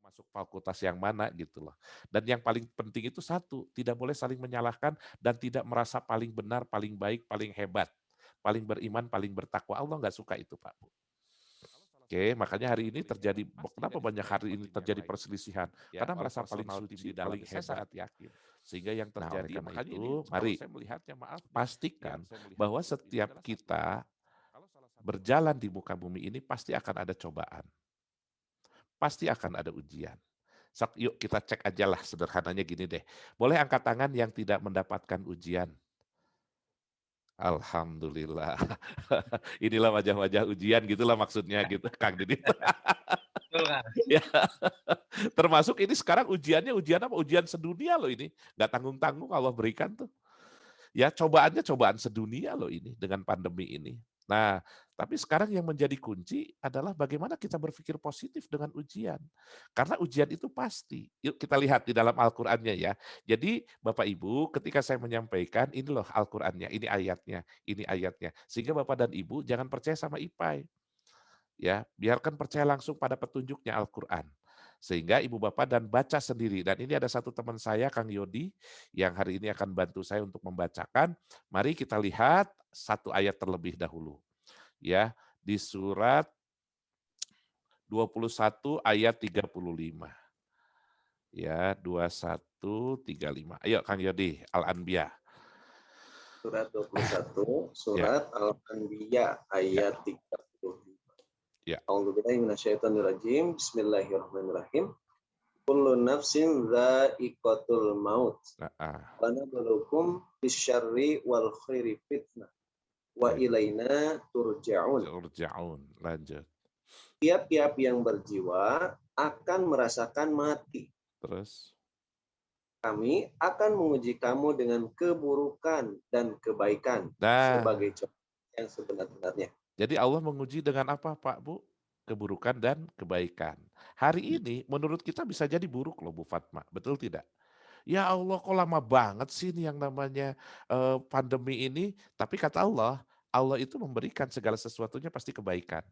masuk fakultas yang mana gitu loh. Dan yang paling penting itu satu, tidak boleh saling menyalahkan dan tidak merasa paling benar, paling baik, paling hebat, paling beriman, paling bertakwa. Allah nggak suka itu, Pak Bu. Oke, makanya hari ini terjadi, kenapa banyak hari ini terjadi perselisihan? Karena merasa paling suci, paling hebat. Saya sangat yakin. Sehingga yang terjadi, makanya itu, mari pastikan bahwa setiap kita berjalan di muka bumi ini pasti akan ada cobaan. Pasti akan ada ujian. Sok, yuk kita cek aja lah sederhananya gini deh. Boleh angkat tangan yang tidak mendapatkan ujian? Alhamdulillah. Inilah wajah-wajah ujian gitulah maksudnya gitu, Kang Didit. Ya. Termasuk ini sekarang ujiannya ujian apa? Ujian sedunia loh ini. Nggak tanggung-tanggung Allah berikan tuh. Ya cobaannya cobaan sedunia loh ini dengan pandemi ini. Nah, tapi sekarang yang menjadi kunci adalah bagaimana kita berpikir positif dengan ujian. Karena ujian itu pasti. Yuk kita lihat di dalam Al-Qur'annya ya. Jadi Bapak Ibu ketika saya menyampaikan ini loh Al-Qur'annya, ini ayatnya, ini ayatnya. Sehingga Bapak dan Ibu jangan percaya sama IPAI. Ya, biarkan percaya langsung pada petunjuknya Al-Qur'an. Sehingga ibu bapak dan baca sendiri. Dan ini ada satu teman saya, Kang Yodi, yang hari ini akan bantu saya untuk membacakan. Mari kita lihat satu ayat terlebih dahulu. Ya, di surat 21 ayat 35. Ya, 21:35. Ayo Kang Yodi, Al-Anbiya. Surat 21, Ya, surat Al-Anbiya ya, ayat 35. ya. A'udzubillahi minasyaitonirrajim. Bismillahirrahmanirrahim. Kullu nafsin dha'iqatul maut. Nah, Wa nabluukum bisyarri wal khairi fitnah. Wa ilaina turja'un. Lanjut. Tiap-tiap yang berjiwa akan merasakan mati. Terus. Kami akan menguji kamu dengan keburukan dan kebaikan Nah, sebagai contoh yang sebenar-benarnya. jadi Allah menguji dengan apa Pak Bu? Keburukan dan kebaikan. Hari ini menurut kita bisa jadi buruk loh Bu Fatma, betul tidak? Ya Allah kok lama banget sih ini yang namanya pandemi ini. Tapi kata Allah, Allah itu memberikan segala sesuatunya pasti kebaikan.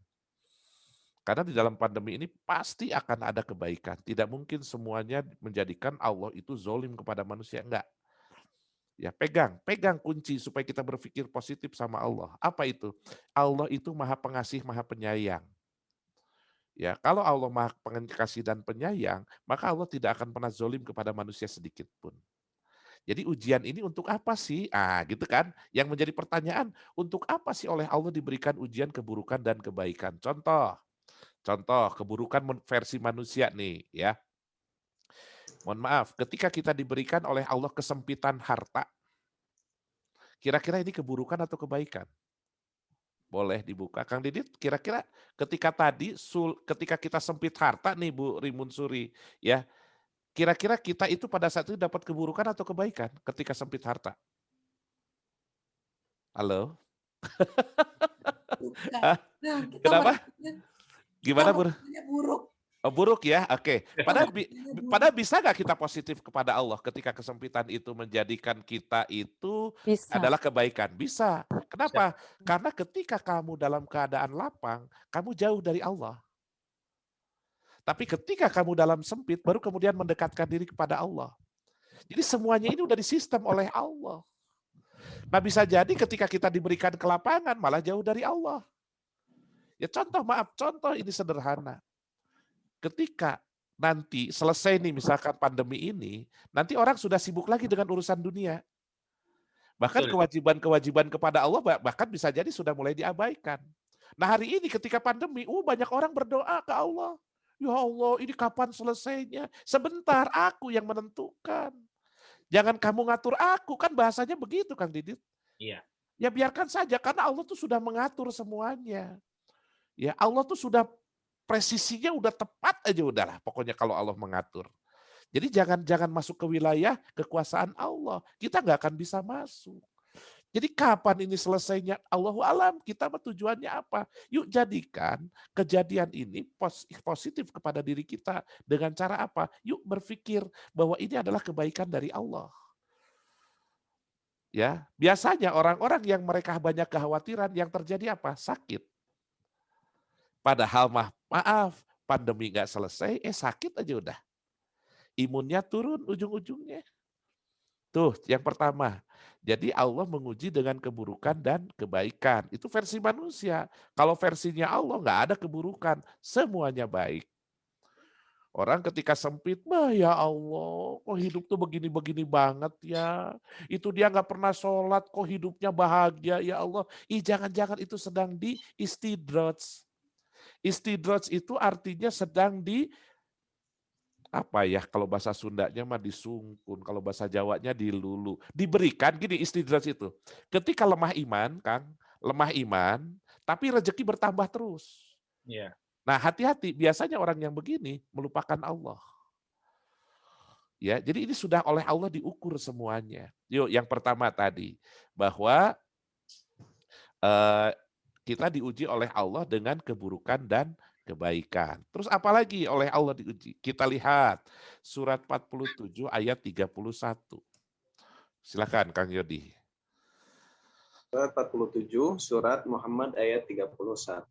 Karena di dalam pandemi ini pasti akan ada kebaikan. Tidak mungkin semuanya menjadikan Allah itu zolim kepada manusia. Enggak. Ya pegang kunci supaya kita berpikir positif sama Allah. Apa itu? Allah itu maha pengasih, maha penyayang. Ya, kalau Allah maha pengasih dan penyayang, maka Allah tidak akan pernah zolim kepada manusia sedikit pun. Jadi ujian ini untuk apa sih? Ah, gitu kan? Yang menjadi pertanyaan, untuk apa sih oleh Allah diberikan ujian keburukan dan kebaikan? Contoh keburukan versi manusia nih, ya. Mohon maaf, ketika kita diberikan oleh Allah kesempitan harta, kira-kira ini keburukan atau kebaikan? Boleh dibuka. Kang Didit, kira-kira ketika kita sempit harta nih Bu Rimun Suri, ya, kira-kira kita itu pada saat itu dapat keburukan atau kebaikan ketika sempit harta? Halo? Bukan. Hah? Nah, kita Kenapa? Gimana Bu? merasanya buruk. Oh, buruk ya? Oke. Padahal, Merasanya buruk. padahal bisa nggak kita positif kepada Allah ketika kesempitan itu menjadikan kita itu adalah kebaikan? Bisa. Kenapa? Karena ketika kamu dalam keadaan lapang, kamu jauh dari Allah. Tapi ketika kamu dalam sempit, baru kemudian mendekatkan diri kepada Allah. Jadi semuanya ini udah disistem oleh Allah. Nah bisa jadi ketika kita diberikan kelapangan, malah jauh dari Allah. Ya contoh ini sederhana. Ketika nanti selesai nih misalkan pandemi ini, nanti orang sudah sibuk lagi dengan urusan dunia. Bahkan kewajiban-kewajiban kepada Allah bahkan bisa jadi sudah mulai diabaikan. Nah hari ini ketika pandemi, banyak orang berdoa ke Allah. Ya Allah, ini kapan selesainya? Sebentar, aku yang menentukan. Jangan kamu ngatur aku, kan bahasanya begitu Kang Didit. Iya. Ya biarkan saja, karena Allah tuh sudah mengatur semuanya. Ya Allah tuh sudah presisinya udah tepat aja udahlah, pokoknya kalau Allah mengatur. Jadi jangan masuk ke wilayah kekuasaan Allah. Kita nggak akan bisa masuk. Jadi kapan ini selesainya? Allahu alam, kita tujuannya apa? Yuk jadikan kejadian ini positif kepada diri kita. Dengan cara apa? Yuk berpikir bahwa ini adalah kebaikan dari Allah. Ya, biasanya orang-orang yang mereka banyak kekhawatiran yang terjadi apa? Sakit. Padahal maaf, pandemi nggak selesai, sakit aja udah. Imunnya turun ujung-ujungnya. Tuh, yang pertama. Jadi Allah menguji dengan keburukan dan kebaikan. Itu versi manusia. Kalau versinya Allah nggak ada keburukan, semuanya baik. Orang ketika sempit, "Wah ya Allah, kok hidup tuh begini-begini banget ya. Itu dia nggak pernah sholat, kok hidupnya bahagia ya Allah." Ih, jangan-jangan itu sedang di istidraj. Istidraj itu artinya sedang di apa ya, kalau bahasa Sundanya mah disungkun, kalau bahasa Jawanya dilulu. Diberikan gini istidraj itu. Ketika lemah iman, Kang, lemah iman, tapi rezeki bertambah terus. Iya. Nah, hati-hati, biasanya orang yang begini melupakan Allah. Ya, jadi ini sudah oleh Allah diukur semuanya. Yuk, yang pertama tadi bahwa eh, kita diuji oleh Allah dengan keburukan dan kebaikan. Terus apalagi oleh Allah diuji? Kita lihat surat 47 ayat 31. Silakan Kang Yodi. Surat 47, surat Muhammad ayat 31.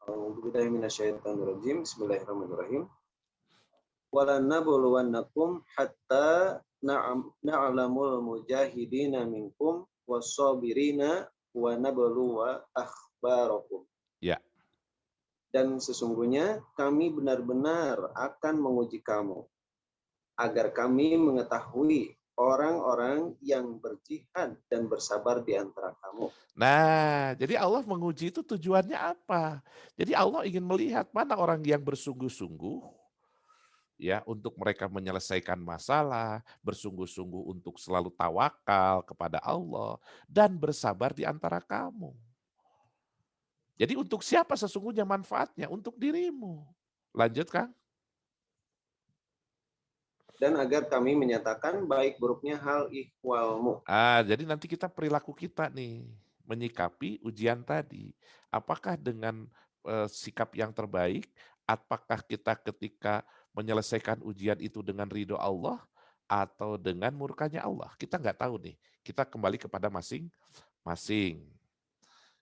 A'udzubillahi minasyaitonirrajim. Bismillahirrahmanirrahim. Walanabluwannakum hatta na'lamul mujahidina minkum was-sabirina wa nabluwa akhbarakum. Ya. Dan sesungguhnya kami benar-benar akan menguji kamu agar kami mengetahui orang-orang yang berjihad dan bersabar di antara kamu. Nah, jadi Allah menguji itu tujuannya apa? Jadi Allah ingin melihat mana orang yang bersungguh-sungguh ya untuk mereka menyelesaikan masalah, bersungguh-sungguh untuk selalu tawakal kepada Allah dan bersabar di antara kamu. Jadi untuk siapa sesungguhnya manfaatnya? Untuk dirimu. Lanjut, Kang. Dan agar kami menyatakan baik buruknya hal ihwalmu. Jadi nanti kita perilaku kita nih menyikapi ujian tadi. Apakah dengan sikap yang terbaik? Apakah kita ketika menyelesaikan ujian itu dengan ridho Allah atau dengan murkanya Allah? Kita nggak tahu nih. Kita kembali kepada masing-masing.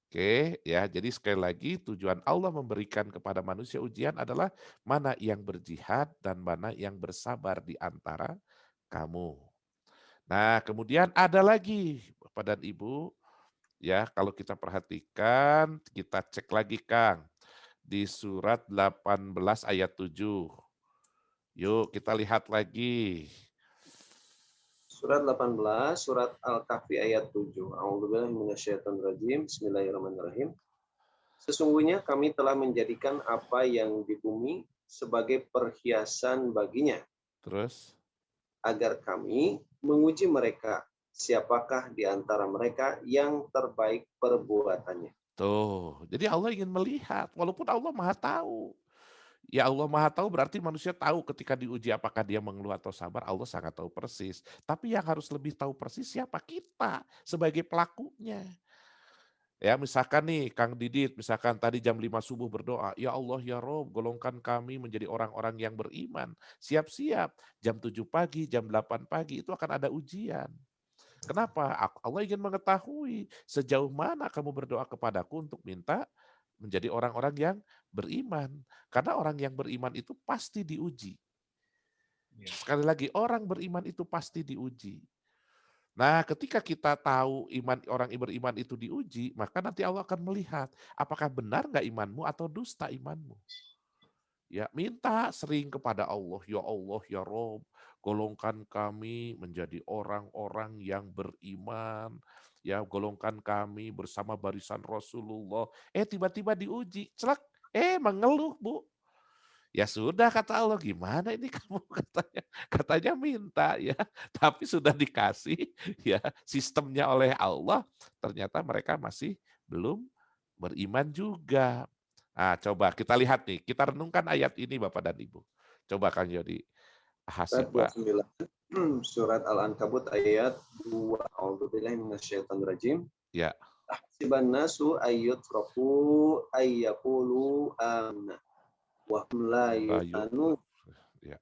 Oke, ya. Jadi sekali lagi tujuan Allah memberikan kepada manusia ujian adalah mana yang berjihad dan mana yang bersabar di antara kamu. Nah, kemudian ada lagi Bapak dan Ibu, ya kalau kita perhatikan, kita cek lagi Kang, di surat 18 ayat 7. Yuk kita lihat lagi. Surat 18, surat Al-Kahfi ayat 7. A'udzubillahi minasyaitonirrajim. Bismillahirrahmanirrahim. Sesungguhnya kami telah menjadikan apa yang di bumi sebagai perhiasan baginya, Terus, agar kami menguji mereka, siapakah di antara mereka yang terbaik perbuatannya. tuh. Jadi Allah ingin melihat, walaupun Allah Maha tahu. Ya Allah Maha tahu berarti manusia tahu ketika diuji apakah dia mengeluh atau sabar, Allah sangat tahu persis. Tapi yang harus lebih tahu persis siapa kita sebagai pelakunya. Ya misalkan nih Kang Didit, misalkan tadi jam 5 subuh berdoa, "Ya Allah ya Rob, golongkan kami menjadi orang-orang yang beriman." Siap-siap, jam 7 pagi, jam 8 pagi itu akan ada ujian. Kenapa? Allah ingin mengetahui sejauh mana kamu berdoa kepadaku untuk minta menjadi orang-orang yang beriman. Karena orang yang beriman itu pasti diuji. Iya. Sekali lagi, orang beriman itu pasti diuji. Nah, ketika kita tahu orang beriman itu diuji, maka nanti Allah akan melihat apakah benar nggak imanmu atau dusta imanmu. Ya, minta sering kepada Allah, ya Rob, golongkan kami menjadi orang-orang yang beriman. Ya, golongkan kami bersama barisan Rasulullah. Tiba-tiba diuji, celak, mengeluh, Bu. Ya sudah kata Allah, gimana ini kamu katanya minta ya, tapi sudah dikasih ya sistemnya oleh Allah, ternyata mereka masih belum beriman juga. Nah, coba kita lihat nih, kita renungkan ayat ini Bapak dan Ibu. Coba Kang Yodi, Surat Hasiba. 29, surat Al-Ankabut ayat 2. A'udzubillahi minasyaitonirrajim. Ya, Ahsiban nasu ayyutraku ayyaqulu amanna wa hum la layu, yuftanun. ya,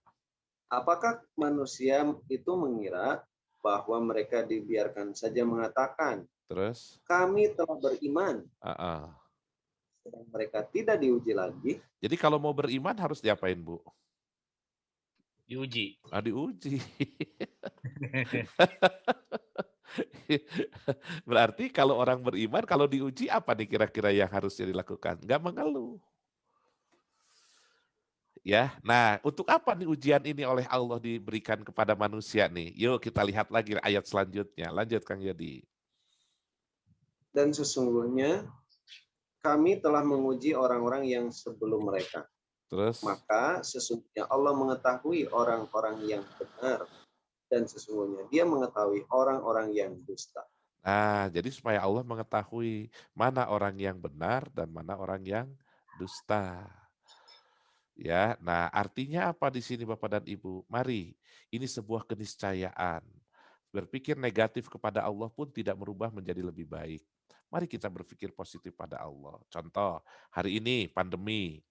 Apakah manusia itu mengira bahwa mereka dibiarkan saja mengatakan, terus, kami telah beriman, uh-uh. sedang mereka tidak diuji lagi, Jadi kalau mau beriman harus diapain, Bu? Diuji. Diuji. Berarti kalau orang beriman, kalau diuji apa nih kira-kira yang harusnya dilakukan? Nggak mengeluh. Ya, nah untuk apa nih ujian ini oleh Allah diberikan kepada manusia nih? Yuk kita lihat lagi ayat selanjutnya. Lanjut Kang Yodi. dan sesungguhnya kami telah menguji orang-orang yang sebelum mereka. Terus, Maka sesungguhnya Allah mengetahui orang-orang yang benar dan sesungguhnya Dia mengetahui orang-orang yang dusta. nah jadi supaya Allah mengetahui mana orang yang benar dan mana orang yang dusta. Ya, nah artinya apa di sini Bapak dan Ibu? Mari, ini sebuah keniscayaan. Berpikir negatif kepada Allah pun tidak merubah menjadi lebih baik. Mari kita berpikir positif pada Allah. Contoh, hari ini pandemi.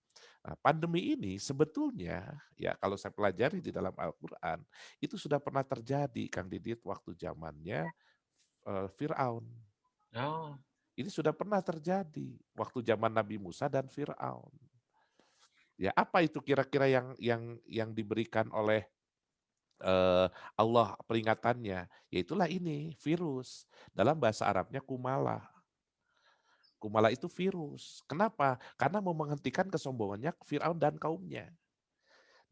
Nah, pandemi ini sebetulnya ya kalau saya pelajari di dalam Al-Qur'an itu sudah pernah terjadi Kang Didit waktu zamannya Firaun. Oh, Ini sudah pernah terjadi waktu zaman Nabi Musa dan Firaun. Ya, apa itu kira-kira yang diberikan oleh Allah peringatannya? Yaitulah ini virus. Dalam bahasa Arabnya kumala. Kumala itu virus. Kenapa? Karena mau menghentikan kesombongannya Firaun dan kaumnya.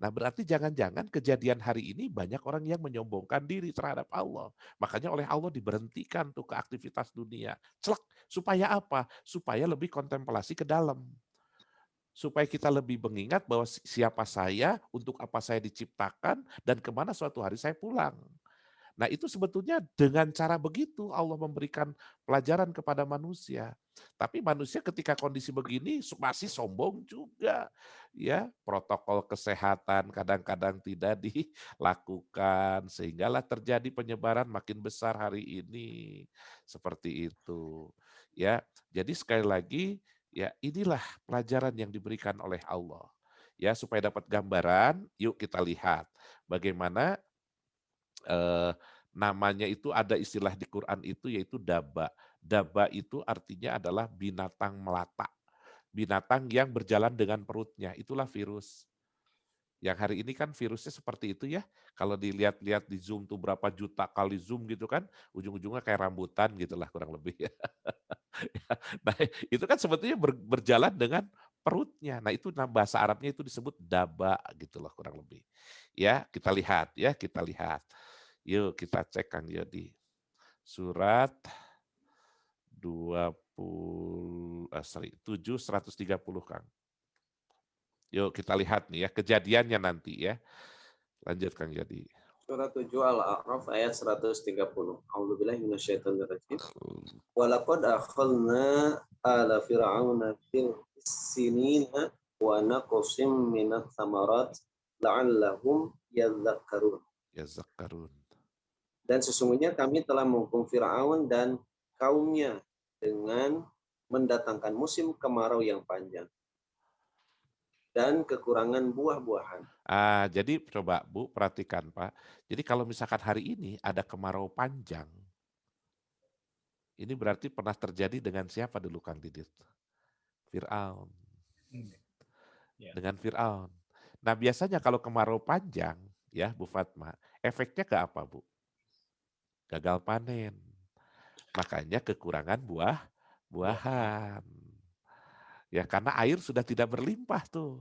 Nah, berarti jangan-jangan kejadian hari ini banyak orang yang menyombongkan diri terhadap Allah. Makanya oleh Allah diberhentikan tuh ke aktivitas dunia. Celak, supaya apa? Supaya lebih kontemplasi ke dalam. Supaya kita lebih mengingat bahwa siapa saya, untuk apa saya diciptakan, dan kemana suatu hari saya pulang. Nah itu sebetulnya dengan cara begitu Allah memberikan pelajaran kepada manusia. Tapi manusia ketika kondisi begini masih sombong juga. Ya, protokol kesehatan kadang-kadang tidak dilakukan sehinggalah terjadi penyebaran makin besar hari ini. Seperti itu. Ya, jadi sekali lagi ya inilah pelajaran yang diberikan oleh Allah. Ya, supaya dapat gambaran, yuk kita lihat bagaimana namanya itu ada istilah di Quran itu yaitu daba. Daba itu artinya adalah binatang melata. Binatang yang berjalan dengan perutnya, itulah virus. Yang hari ini kan virusnya seperti itu ya. Kalau dilihat-lihat di Zoom tuh berapa juta kali Zoom gitu kan, ujung-ujungnya kayak rambutan gitulah kurang lebih ya. Nah, itu kan sebetulnya berjalan dengan perutnya. Nah, itu bahasa Arabnya itu disebut daba gitu loh kurang lebih. Ya, kita lihat ya, kita lihat. Yuk kita cek Kang Yodi. Surat 7 130 Kang. Yuk kita lihat nih ya kejadiannya nanti ya. Lanjut Kang Yodi. Surat 7 Al-A'raf ayat 130. A'udzubillahi minasyaitonirrajim. Walaqad akhalna ala fir'auna bil sinina wa naqsim minat samarat la'allahum yadhakkarun. Yazakkarun. Dan sesungguhnya kami telah menghukum Fir'aun dan kaumnya dengan mendatangkan musim kemarau yang panjang dan kekurangan buah-buahan. Jadi coba Bu perhatikan Pak. Jadi kalau misalkan hari ini ada kemarau panjang, ini berarti pernah terjadi dengan siapa dulu Kang Didit? Fir'aun. ya. Dengan Fir'aun. Nah biasanya kalau kemarau panjang, ya Bu Fatma, efeknya ke apa Bu? Gagal panen. Makanya kekurangan buah-buahan. Ya karena air sudah tidak berlimpah tuh.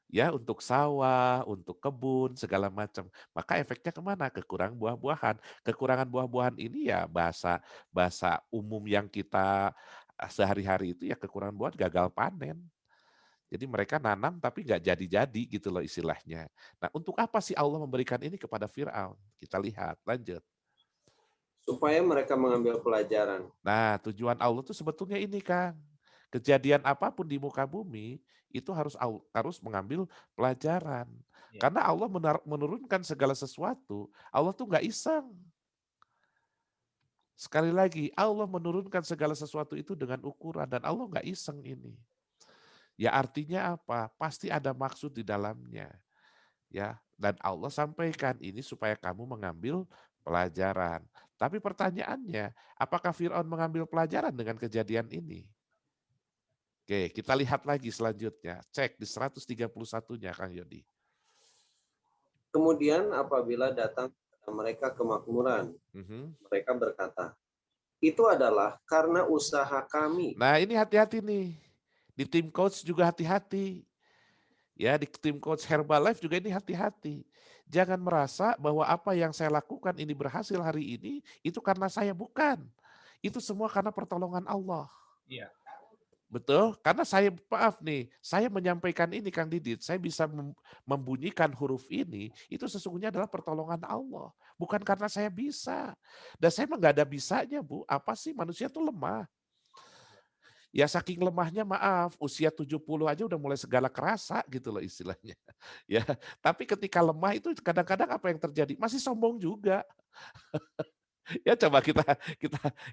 Ya untuk sawah, untuk kebun, segala macam. Maka efeknya kemana? Kekurangan buah-buahan. Kekurangan buah-buahan ini ya bahasa bahasa umum yang kita sehari-hari itu ya kekurangan buah gagal panen. Jadi mereka nanam tapi nggak jadi-jadi gitu loh istilahnya. Nah untuk apa sih Allah memberikan ini kepada Fir'aun? Kita lihat, lanjut. Supaya mereka mengambil pelajaran. Nah tujuan Allah tuh sebetulnya ini Kang. Kejadian apapun di muka bumi itu harus mengambil pelajaran. Ya. Karena Allah menurunkan segala sesuatu, Allah tuh nggak iseng. Sekali lagi, Allah menurunkan segala sesuatu itu dengan ukuran dan Allah nggak iseng ini. Ya artinya apa? Pasti ada maksud di dalamnya. Ya, dan Allah sampaikan ini supaya kamu mengambil pelajaran. Tapi pertanyaannya, apakah Firaun mengambil pelajaran dengan kejadian ini? Oke, kita lihat lagi selanjutnya. Cek di 131-nya Kang Yodi. Kemudian apabila datang kepada mereka kemakmuran, Mhm. mereka berkata, itu adalah karena usaha kami. Nah, ini hati-hati nih. Di tim coach juga hati-hati. Ya, di tim coach Herbalife juga ini hati-hati. Jangan merasa bahwa apa yang saya lakukan ini berhasil hari ini, itu karena saya, bukan. Itu semua karena pertolongan Allah. Iya. Betul, karena saya, maaf nih, saya menyampaikan ini Kang Didit, saya bisa membunyikan huruf ini, itu sesungguhnya adalah pertolongan Allah. Bukan karena saya bisa. Dan saya emang nggak ada bisanya, Bu. Apa sih, manusia tuh lemah. Ya saking lemahnya, maaf, usia 70 aja udah mulai segala kerasa gitu loh istilahnya. Ya, tapi ketika lemah itu kadang-kadang apa yang terjadi? Masih sombong juga. Ya coba kita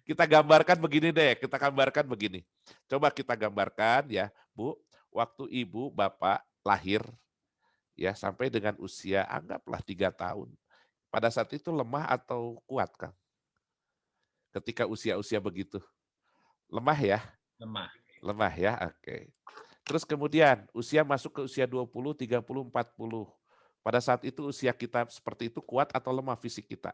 kita gambarkan begini deh, kita gambarkan begini. Coba kita gambarkan ya, Bu, waktu Ibu, Bapak lahir ya sampai dengan usia anggaplah 3 tahun. Pada saat itu lemah atau kuat, Kang? Ketika usia-usia begitu. Lemah ya? Lemah. Lemah ya, oke. Terus kemudian usia masuk ke usia 20, 30, 40. Pada saat itu usia kita seperti itu kuat atau lemah fisik kita?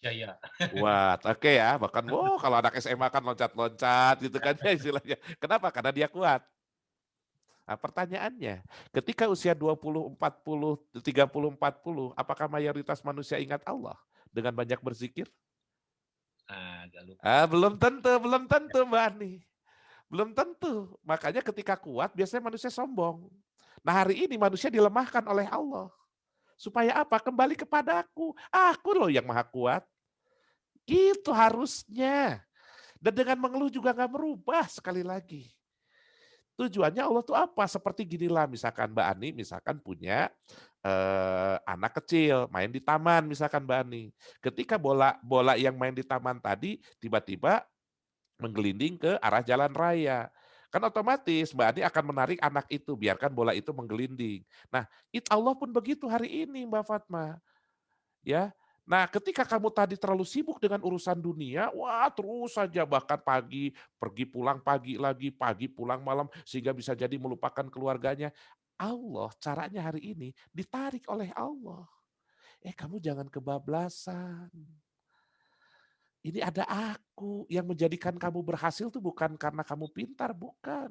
Jaya. Kuat, oke ya. Bahkan kalau anak SMA kan loncat-loncat gitu kan ya istilahnya. Kenapa? Karena dia kuat. Nah, pertanyaannya, ketika usia 20, 40, 30, 40, apakah mayoritas manusia ingat Allah dengan banyak berzikir? Agak lupa. Belum tentu Mbak Ani. Belum tentu. Makanya ketika kuat biasanya manusia sombong. Nah, hari ini manusia dilemahkan oleh Allah. Supaya apa? Kembali kepadaku. Aku loh yang maha kuat. Gitu harusnya. Dan dengan mengeluh juga nggak merubah sekali lagi. Tujuannya Allah tuh apa? Seperti ginilah misalkan Mbak Ani misalkan punya anak kecil main di taman misalkan Mbak Ani. Ketika bola bola yang main di taman tadi tiba-tiba menggelinding ke arah jalan raya. Kan otomatis Mbak Ani akan menarik anak itu, biarkan bola itu menggelinding. Nah, Allah pun begitu hari ini Mbak Fatma. Ya. Nah, ketika kamu tadi terlalu sibuk dengan urusan dunia, wah terus saja bahkan pagi pergi pulang pagi pulang malam sehingga bisa jadi melupakan keluarganya. Allah caranya hari ini ditarik oleh Allah. Kamu jangan kebablasan. Ini ada aku yang menjadikan kamu berhasil tuh bukan karena kamu pintar, bukan.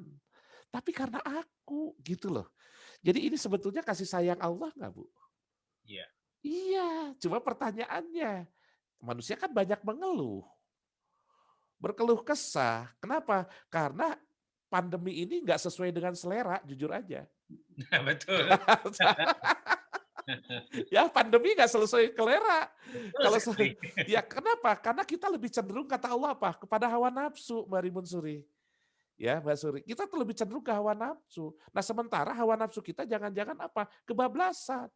Tapi karena aku, gitu loh. Jadi ini sebetulnya kasih sayang Allah nggak, Bu? Iya. Iya, cuma pertanyaannya, manusia kan banyak mengeluh, berkeluh kesah. Kenapa? Karena pandemi ini nggak sesuai dengan selera, jujur aja. Betul. Ya pandemi nggak selesai selera. Betul Kalau sekali. ya kenapa? Karena kita lebih cenderung kata Allah apa? Kepada hawa nafsu, Mbak Rimun Suri. Ya, Mbak Suri. Kita tuh lebih cenderung ke hawa nafsu. Nah, sementara hawa nafsu kita jangan-jangan apa? Kebablasan.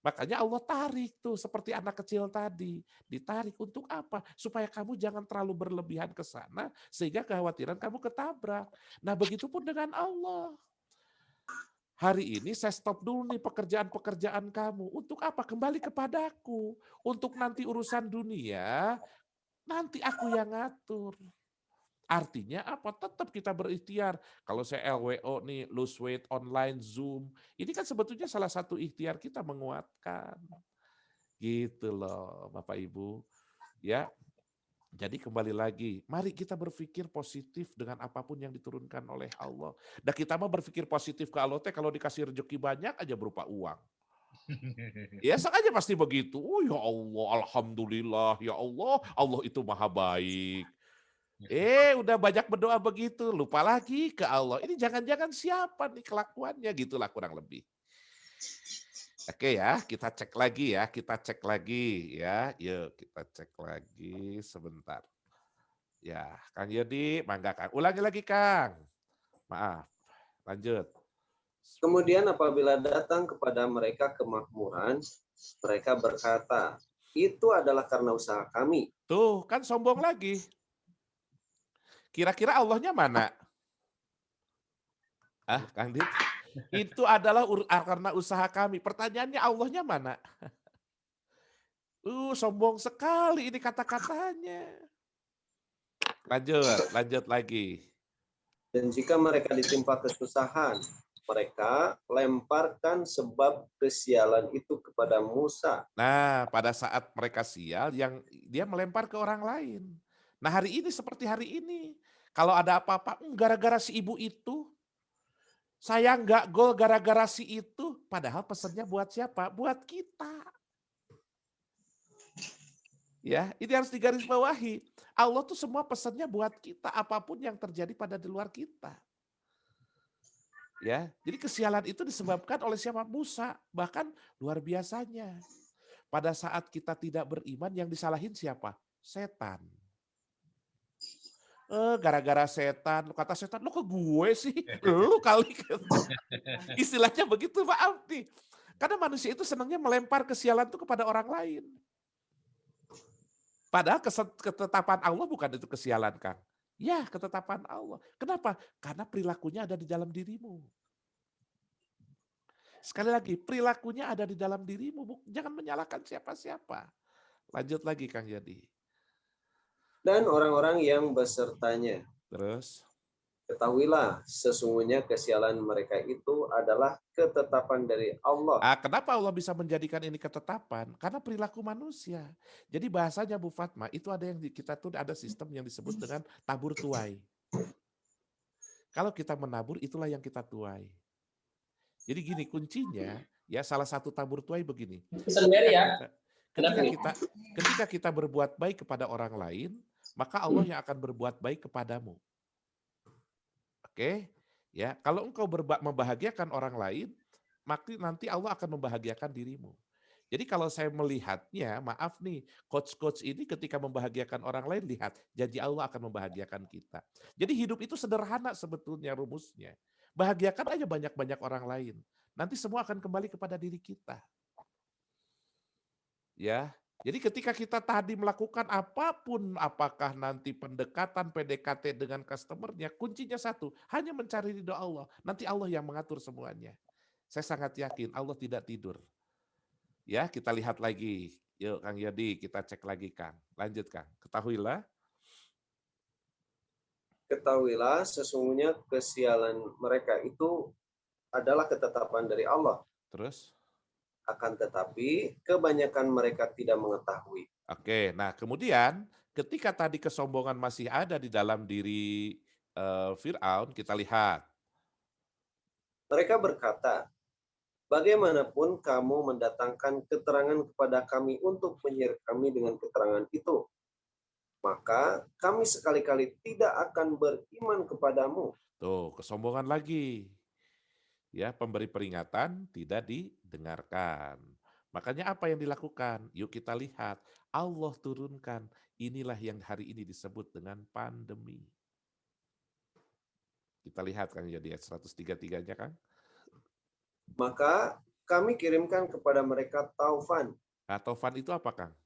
Makanya Allah tarik tuh seperti anak kecil tadi. Ditarik untuk apa? Supaya kamu jangan terlalu berlebihan ke sana sehingga kekhawatiran kamu ketabrak. Nah, begitupun dengan Allah. Hari ini saya stop dulu nih pekerjaan-pekerjaan kamu. Untuk apa? Kembali kepadaku. Untuk nanti urusan dunia, nanti aku yang ngatur. Artinya apa? Tetap kita berikhtiar. Kalau saya LWO nih, lose weight online, Zoom. Ini kan sebetulnya salah satu ikhtiar kita menguatkan. Gitu loh Bapak Ibu. Ya, jadi kembali lagi, mari kita berpikir positif dengan apapun yang diturunkan oleh Allah. Dan kita mau berpikir positif ke Allah teh kalau dikasih rezeki banyak aja berupa uang. Ya aja pasti begitu. Oh ya Allah, alhamdulillah, ya Allah, Allah itu maha baik. Udah banyak berdoa begitu, lupa lagi ke Allah. Ini jangan-jangan siapa nih kelakuannya, gitulah kurang lebih. Oke ya, kita cek lagi ya, kita cek lagi ya. Yuk kita cek lagi sebentar. Ya, Kang Yodi, mangga Kang. Ulangi lagi Kang. Maaf, lanjut. Kemudian apabila datang kepada mereka kemakmuran, mereka berkata, itu adalah karena usaha kami. Tuh, kan sombong lagi. Kira-kira Allahnya mana? Kang Dit? Itu adalah karena usaha kami. Pertanyaannya Allahnya mana? Sombong sekali ini kata-katanya. Lanjut lagi. Dan jika mereka ditimpa kesusahan, mereka lemparkan sebab kesialan itu kepada Musa. Nah, pada saat mereka sial, yang dia melempar ke orang lain. Nah, hari ini seperti hari ini. Kalau ada apa-apa, gara-gara si ibu itu, saya nggak gol gara-gara si itu. Padahal pesannya buat siapa? Buat kita. Ya, ini harus digarisbawahi. Allah tuh semua pesannya buat kita, apapun yang terjadi pada di luar kita. Ya, jadi kesialan itu disebabkan oleh siapa? Musa. Bahkan luar biasanya. Pada saat kita tidak beriman, yang disalahin siapa? Setan. Gara-gara setan, kata setan, "Lu ke gue sih, lu kali." Istilahnya begitu, maaf nih. Karena manusia itu senangnya melempar kesialan itu kepada orang lain. Padahal ketetapan Allah bukan itu kesialan, Kang. Ya, ketetapan Allah. Kenapa? Karena perilakunya ada di dalam dirimu. Sekali lagi, perilakunya ada di dalam dirimu, jangan menyalahkan siapa-siapa. Lanjut lagi, Kang Yadi. Dan orang-orang yang besertanya, Terus, ketahuilah sesungguhnya kesialan mereka itu adalah ketetapan dari Allah. kenapa Allah bisa menjadikan ini ketetapan? Karena perilaku manusia. Jadi bahasanya Bu Fatma, itu ada yang kita tuh ada sistem yang disebut dengan tabur tuai. Kalau kita menabur, itulah yang kita tuai. Jadi gini kuncinya, ya salah satu tabur tuai begini. Sendiri ya. Ketika kita berbuat baik kepada orang lain, maka Allah yang akan berbuat baik kepadamu. Oke? Ya, kalau engkau membahagiakan orang lain, maka nanti Allah akan membahagiakan dirimu. Jadi kalau saya melihatnya, maaf nih, coach-coach ini ketika membahagiakan orang lain, lihat, janji Allah akan membahagiakan kita. Jadi hidup itu sederhana sebetulnya rumusnya. Bahagiakan aja banyak-banyak orang lain. Nanti semua akan kembali kepada diri kita. Ya, jadi ketika kita tadi melakukan apapun, apakah nanti pendekatan PDKT dengan customer-nya, kuncinya satu, hanya mencari ridho Allah. Nanti Allah yang mengatur semuanya. Saya sangat yakin Allah tidak tidur. Ya, kita lihat lagi. Yuk Kang Yadi, kita cek lagi Kang. Lanjut Kang. Ketahuilah sesungguhnya kesialan mereka itu adalah ketetapan dari Allah. Terus? Akan tetapi kebanyakan mereka tidak mengetahui. Oke, nah kemudian ketika tadi kesombongan masih ada di dalam diri Fir'aun, kita lihat. Mereka berkata, bagaimanapun kamu mendatangkan keterangan kepada kami untuk menyeret kami dengan keterangan itu, maka kami sekali-kali tidak akan beriman kepadamu. Tuh, kesombongan lagi. Ya, pemberi peringatan tidak didengarkan. Makanya apa yang dilakukan? Yuk kita lihat. Allah turunkan. Inilah yang hari ini disebut dengan pandemi. Kita lihat Kang jadi ayat 133-nya Kang. Maka kami kirimkan kepada mereka taufan. Nah, taufan itu apa Kang?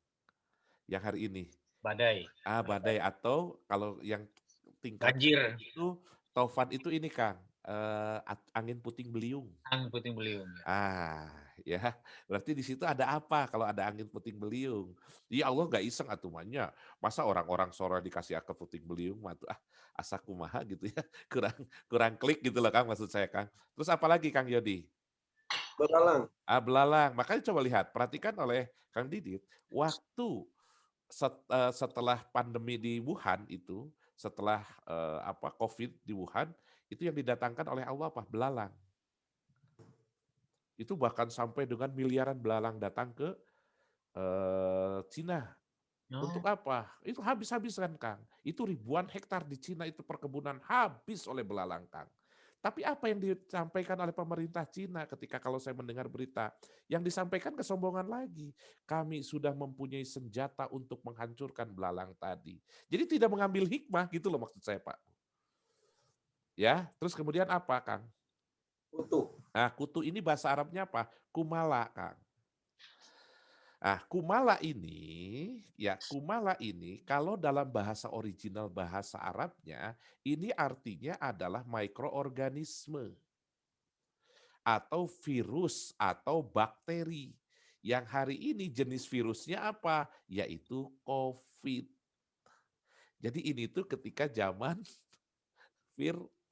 Yang hari ini? Badai. Badai atau kalau yang tingkat Banjir. itu taufan itu ini Kang, angin puting beliung. Angin puting beliung. Ya, berarti di situ ada apa kalau ada angin puting beliung? Ya Allah nggak iseng atumannya. Masa orang-orang sore dikasih angin puting beliung, asa kumaha gitu ya, kurang klik gitu loh Kang maksud saya Kang. Terus apalagi Kang Yodi? Belalang. Belalang. Makanya coba lihat, perhatikan oleh Kang Didit, waktu setelah pandemi di Wuhan itu, setelah COVID di Wuhan, itu yang didatangkan oleh Allah apa? Belalang. Itu bahkan sampai dengan miliaran belalang datang ke Cina. Untuk apa? Itu habis-habisan Kang. Itu ribuan hektar di Cina itu perkebunan habis oleh belalang Kang. Tapi apa yang disampaikan oleh pemerintah Cina ketika kalau saya mendengar berita, yang disampaikan kesombongan lagi. Kami sudah mempunyai senjata untuk menghancurkan belalang tadi. Jadi tidak mengambil hikmah gitu loh maksud saya Pak. Ya, terus kemudian apa Kang? Kutu. Nah, kutu ini bahasa Arabnya apa? Kumala Kang. Nah, kumala ini kalau dalam bahasa original bahasa Arabnya, ini artinya adalah mikroorganisme atau virus atau bakteri. Yang hari ini jenis virusnya apa? Yaitu COVID. Jadi ini tuh ketika zaman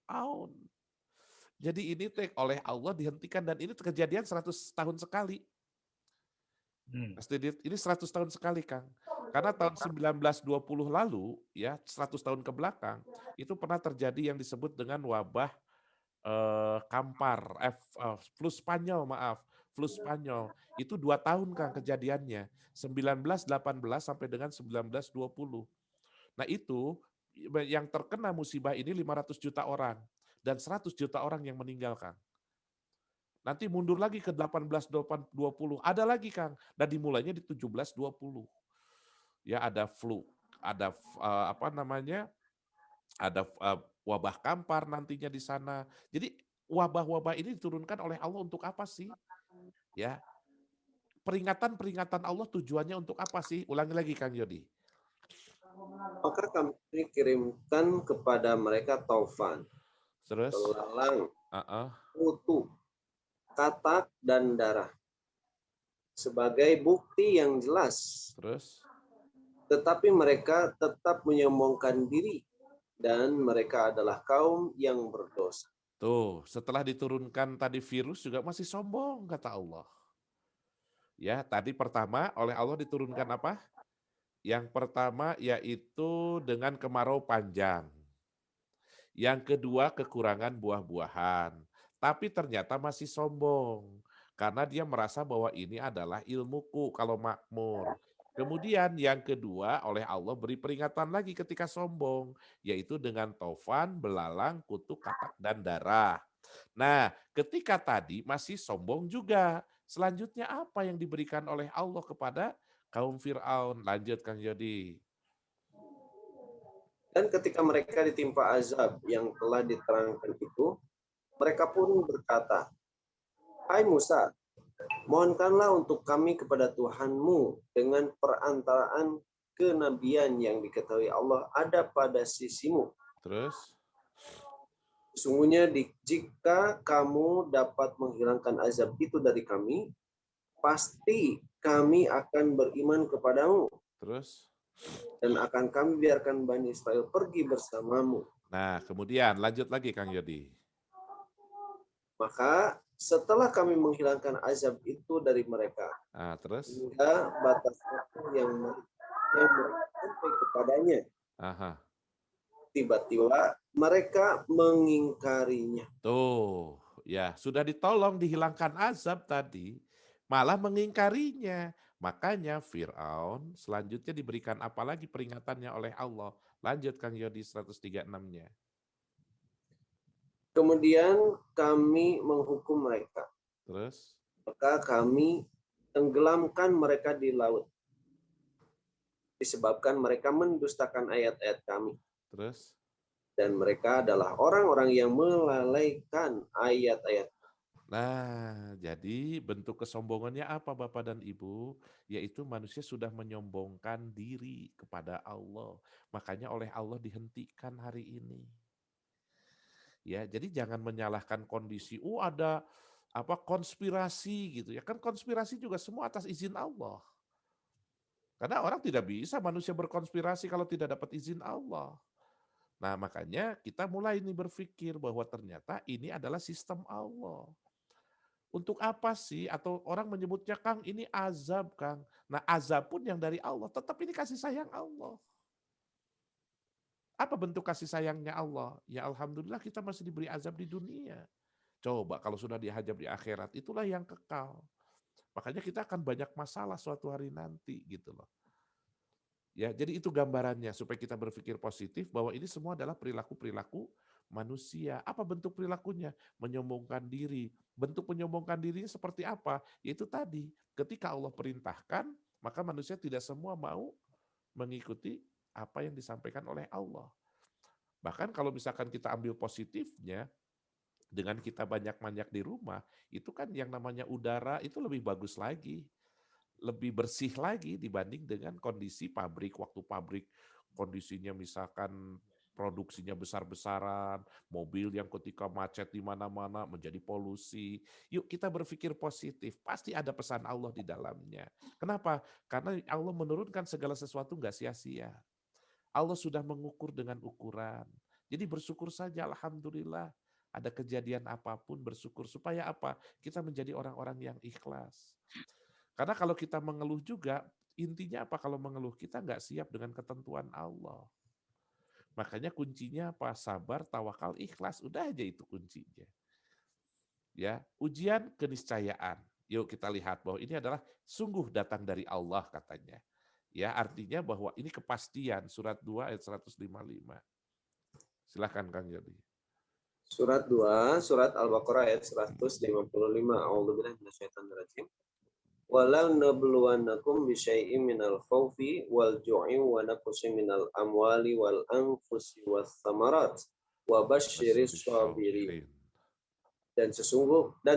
Fir'aun. Jadi ini oleh Allah dihentikan dan ini kejadian 100 tahun sekali. Hmm. Pasti ini 100 tahun sekali, Kang. Karena tahun 1920 lalu, ya 100 tahun ke belakang, itu pernah terjadi yang disebut dengan wabah Kampar, flu Spanyol, maaf, flu Spanyol. Itu 2 tahun, Kang, kejadiannya. 1918 sampai dengan 1920. Nah itu, yang terkena musibah ini 500 juta orang dan 100 juta orang yang meninggal, Kang. Nanti mundur lagi ke 1820, ada lagi, Kang, dan dimulainya di 1720. Ya ada flu, ada apa namanya, ada wabah Kampar nantinya di sana. Jadi wabah-wabah ini diturunkan oleh Allah untuk apa sih? Ya, peringatan-peringatan Allah tujuannya untuk apa sih? Ulangi lagi, Kang Yodi. Maka kami kirimkan kepada mereka taufan, Terus, belalang, uh-uh, kutu, katak, dan darah sebagai bukti yang jelas. terus, Tetapi mereka tetap menyombongkan diri dan mereka adalah kaum yang berdosa. tuh, setelah diturunkan tadi virus juga masih sombong, kata Allah. Ya, tadi pertama oleh Allah diturunkan apa? Yang pertama yaitu dengan kemarau panjang. Yang kedua kekurangan buah-buahan. Tapi ternyata masih sombong. Karena dia merasa bahwa ini adalah ilmuku kalau makmur. Kemudian yang kedua oleh Allah beri peringatan lagi ketika sombong. Yaitu dengan taufan, belalang, kutuk, katak, dan darah. Nah ketika tadi masih sombong juga. Selanjutnya apa yang diberikan oleh Allah kepada kaum Fir'aun? Lanjut Kang Yodi. Dan ketika mereka ditimpa azab yang telah diterangkan itu, mereka pun berkata, "Hai Musa, mohonkanlah untuk kami kepada Tuhanmu dengan perantaraan kenabian yang diketahui Allah ada pada sisimu. Terus? Sesungguhnya jika kamu dapat menghilangkan azab itu dari kami, pasti kami akan beriman kepadamu Terus? dan akan kami biarkan Bani Israel pergi bersamamu." Nah, kemudian lanjut lagi Kang Yodi. Maka setelah kami menghilangkan azab itu dari mereka, Nah, terus? hingga batas waktu yang mereka sampai kepadanya, Aha. tiba-tiba mereka mengingkarinya. Tuh, ya sudah ditolong dihilangkan azab tadi, malah mengingkarinya. Makanya Fir'aun selanjutnya diberikan apalagi peringatannya oleh Allah. Lanjut Kang Yodi 136-nya. Kemudian kami menghukum mereka, Terus? maka kami tenggelamkan mereka di laut, disebabkan mereka mendustakan ayat-ayat kami. Terus? Dan mereka adalah orang-orang yang melalaikan ayat-ayat. Nah, jadi bentuk kesombongannya apa Bapak dan Ibu? Yaitu manusia sudah menyombongkan diri kepada Allah. Makanya oleh Allah dihentikan hari ini. Ya, jadi jangan menyalahkan kondisi. Ada apa konspirasi gitu ya. Kan konspirasi juga semua atas izin Allah. Karena orang tidak bisa manusia berkonspirasi kalau tidak dapat izin Allah. Nah, makanya kita mulai nih berpikir bahwa ternyata ini adalah sistem Allah. Untuk apa sih? Atau orang menyebutnya, Kang, ini azab, Kang. Nah, azab pun yang dari Allah, tetap ini kasih sayang Allah. Apa bentuk kasih sayangnya Allah? Ya Alhamdulillah kita masih diberi azab di dunia. Coba kalau sudah dihajab di akhirat, itulah yang kekal. Makanya kita akan banyak masalah suatu hari nanti gitu loh. Ya, jadi itu gambarannya supaya kita berpikir positif bahwa ini semua adalah perilaku-perilaku manusia. Apa bentuk perilakunya? Menyombongkan diri. Bentuk menyombongkan dirinya seperti apa? Yaitu tadi, ketika Allah perintahkan, maka manusia tidak semua mau mengikuti apa yang disampaikan oleh Allah. Bahkan kalau misalkan kita ambil positifnya, dengan kita banyak-banyak di rumah, itu kan yang namanya udara itu lebih bagus lagi. Lebih bersih lagi dibanding dengan kondisi pabrik. Waktu pabrik kondisinya misalkan produksinya besar-besaran, mobil yang ketika macet di mana-mana menjadi polusi. Yuk kita berpikir positif, pasti ada pesan Allah di dalamnya. Kenapa? Karena Allah menurunkan segala sesuatu nggak sia-sia. Allah sudah mengukur dengan ukuran. Jadi bersyukur saja, alhamdulillah. Ada kejadian apapun bersyukur. Supaya apa? Kita menjadi orang-orang yang ikhlas. Karena kalau kita mengeluh juga, intinya apa kalau mengeluh? Kita nggak siap dengan ketentuan Allah. Makanya kuncinya apa? Sabar, tawakal, ikhlas. Udah aja itu kuncinya. Ya, ujian keniscayaan. Yuk kita lihat bahwa ini adalah sungguh datang dari Allah katanya. Ya, artinya bahwa ini kepastian. Surat 2 ayat 155. Silahkan Kang Yodi. Surat 2, surat Al-Baqarah ayat 155. A'udzubillahi minasyaitonirrajim. Walau nabluwannakum bisyai'im minal khawfi wal ju'i wa naqsin minal amwali wal anfusi was samarat wa basyiris sabirin. Dan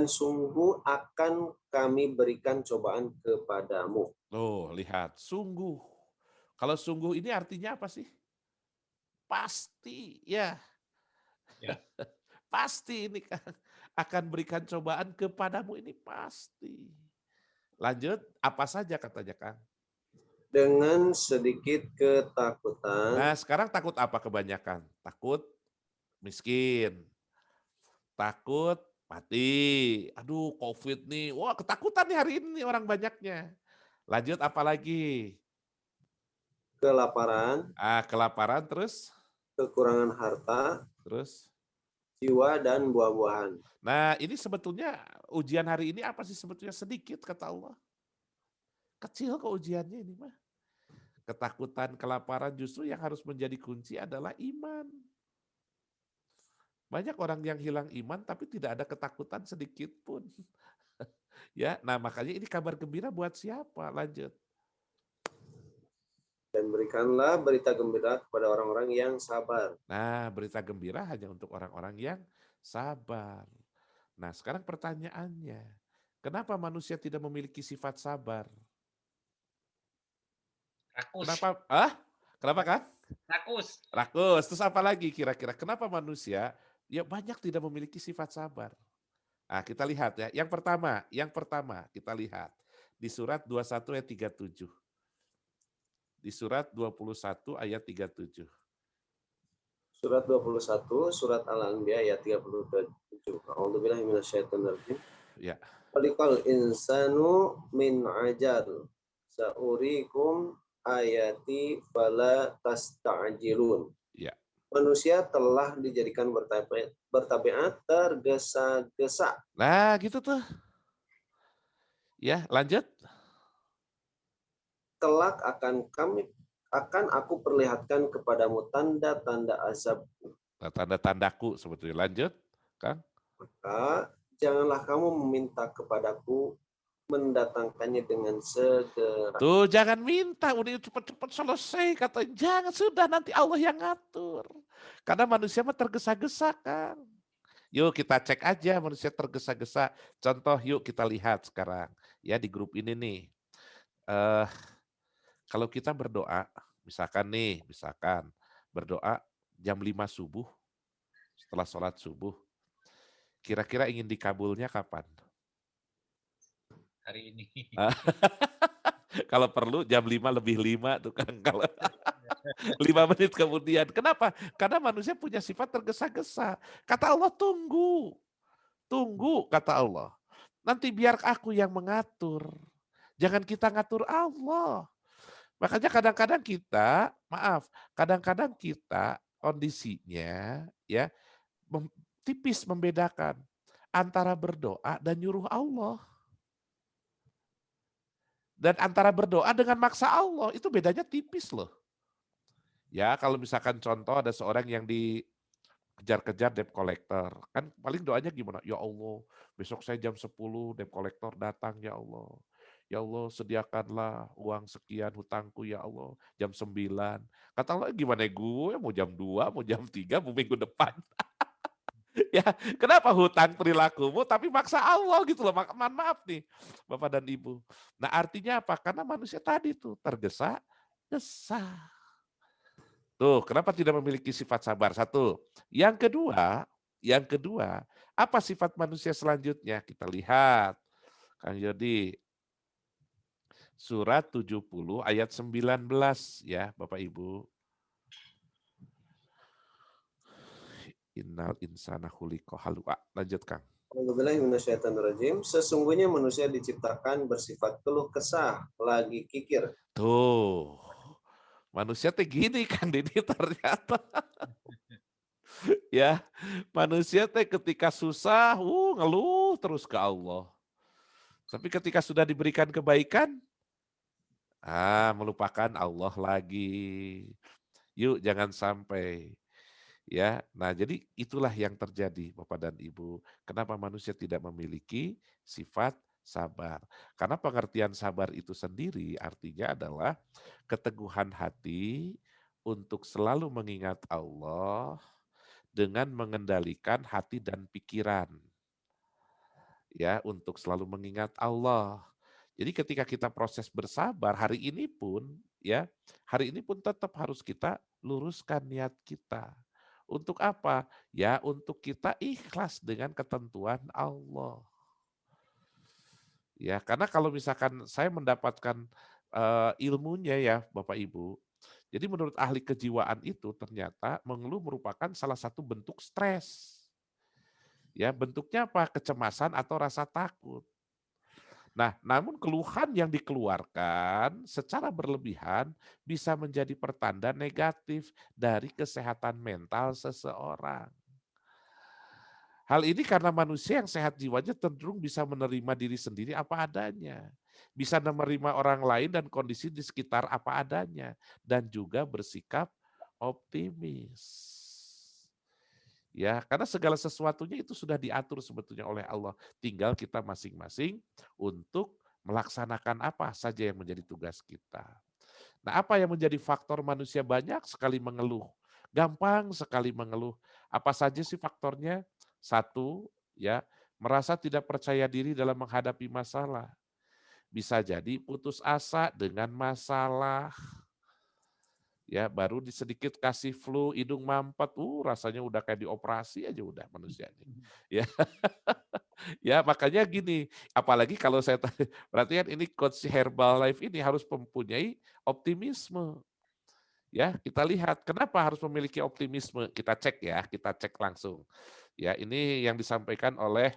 sungguh akan kami berikan cobaan kepadamu. Oh, lihat, sungguh. Kalau sungguh ini artinya apa sih? Pasti, ya. Ya. Pasti ini akan berikan cobaan kepadamu, ini pasti. Lanjut, apa saja katanya Kang? Dengan sedikit ketakutan. Nah, sekarang takut apa kebanyakan? Takut miskin, takut mati. Aduh, COVID nih. Wah, ketakutan nih hari ini orang banyaknya. Lanjut apa lagi? Kelaparan, Kelaparan terus? kekurangan harta, Terus? jiwa, dan buah-buahan. Nah, ini sebetulnya ujian hari ini apa sih sebetulnya? Sedikit kata Allah. Kecil kok ujiannya ini mah. Ketakutan, kelaparan justru yang harus menjadi kunci adalah iman. Banyak orang yang hilang iman tapi tidak ada ketakutan sedikit pun. Ya, nah makanya ini kabar gembira buat siapa? Lanjut. Dan berikanlah berita gembira kepada orang-orang yang sabar. Nah, berita gembira hanya untuk orang-orang yang sabar. Nah, sekarang pertanyaannya, kenapa manusia tidak memiliki sifat sabar? Rakus. Kenapa? Kenapa kan? Rakus. Rakus. Terus apa lagi kira-kira? Kenapa manusia ya banyak tidak memiliki sifat sabar? Nah, kita lihat ya. Yang pertama kita lihat di surat 21 ayat 37. Di surat 21 ayat 37. Surat 21, surat Al-Anbiya ayat 37. A'udzubillahi minasyaitonirrajim. Ya. Khalikal insanu min ajal. Sa'urikum ayati fala tasta'jilun. Ya. Manusia telah dijadikan bertabiat tergesa-gesa. Nah, gitu tuh. Ya, lanjut. Kelak akan aku perlihatkan kepadamu tanda-tanda azab. Nah, tanda-tandaku sebetulnya. Lanjut, Kang. Maka janganlah kamu meminta kepadaku mendatangkannya dengan segera. Tuh, jangan minta, udah cepat-cepat selesai. Katanya, jangan, sudah nanti Allah yang ngatur. Karena manusia mah tergesa-gesa, Kang. Yuk kita cek aja manusia tergesa-gesa. Contoh yuk kita lihat sekarang. Ya di grup ini nih. Kalau kita berdoa, misalkan berdoa jam 5 subuh, setelah sholat subuh, kira-kira ingin dikabulnya kapan? Hari ini. Kalau perlu jam 5 lebih 5 tuh kan, kalau 5 menit kemudian. Kenapa? Karena manusia punya sifat tergesa-gesa. Kata Allah tunggu kata Allah. Nanti biar aku yang mengatur. Jangan kita ngatur Allah. Makanya kadang-kadang kita kondisinya ya tipis membedakan antara berdoa dan nyuruh Allah. Dan antara berdoa dengan maksa Allah, itu bedanya tipis loh. Ya kalau misalkan contoh ada seorang yang dikejar-kejar debt collector, kan paling doanya gimana? Ya Allah, besok saya jam 10 debt collector datang ya Allah. Ya Allah sediakanlah uang sekian hutangku ya Allah jam 9. Kata Allah gimana gue mau jam 2, mau jam 3, mau minggu depan. Ya, kenapa hutang perilakumu tapi maksa Allah gitu loh. Maaf nih Bapak dan Ibu. Nah artinya apa? Karena manusia tadi tuh tergesa-gesa. Tuh, kenapa tidak memiliki sifat sabar? Satu. Yang kedua, apa sifat manusia selanjutnya? Kita lihat. Kang Yodi, surat 70 ayat 19 ya Bapak Ibu. Innal insana khuliqa halu'a. Lanjut, Kang. A'udzubillahi minasyaitonirrajim. Sesungguhnya manusia diciptakan bersifat keluh kesah, lagi kikir. Tuh. Manusia teh gini Kang Didi ternyata. Ya, manusia teh ketika susah, ngeluh terus ke Allah. Tapi ketika sudah diberikan kebaikan, melupakan Allah lagi. Yuk jangan sampai. Ya, nah jadi itulah yang terjadi Bapak dan Ibu. Kenapa manusia tidak memiliki sifat sabar? Karena pengertian sabar itu sendiri artinya adalah keteguhan hati untuk selalu mengingat Allah dengan mengendalikan hati dan pikiran. Ya, untuk selalu mengingat Allah. Jadi ketika kita proses bersabar hari ini pun tetap harus kita luruskan niat kita. Untuk apa? Ya, untuk kita ikhlas dengan ketentuan Allah. Ya, karena kalau misalkan saya mendapatkan ilmunya ya Bapak Ibu. Jadi menurut ahli kejiwaan itu ternyata mengeluh merupakan salah satu bentuk stres. Ya, bentuknya apa? Kecemasan atau rasa takut. Nah, namun keluhan yang dikeluarkan secara berlebihan bisa menjadi pertanda negatif dari kesehatan mental seseorang. Hal ini karena manusia yang sehat jiwanya cenderung bisa menerima diri sendiri apa adanya. Bisa menerima orang lain dan kondisi di sekitar apa adanya. Dan juga bersikap optimis. Ya, karena segala sesuatunya itu sudah diatur sebetulnya oleh Allah. Tinggal kita masing-masing untuk melaksanakan apa saja yang menjadi tugas kita. Nah, apa yang menjadi faktor manusia banyak sekali mengeluh? Gampang sekali mengeluh. Apa saja sih faktornya? Satu, ya, merasa tidak percaya diri dalam menghadapi masalah. Bisa jadi putus asa dengan masalah. Ya, baru sedikit kasih flu, hidung mampet, rasanya udah kayak dioperasi aja udah manusia ini. Ya, ya makanya gini, apalagi kalau saya perhatikan ini coach Herbalife ini harus mempunyai optimisme. Ya, kita lihat kenapa harus memiliki optimisme. Kita cek ya, kita cek langsung. Ya, ini yang disampaikan oleh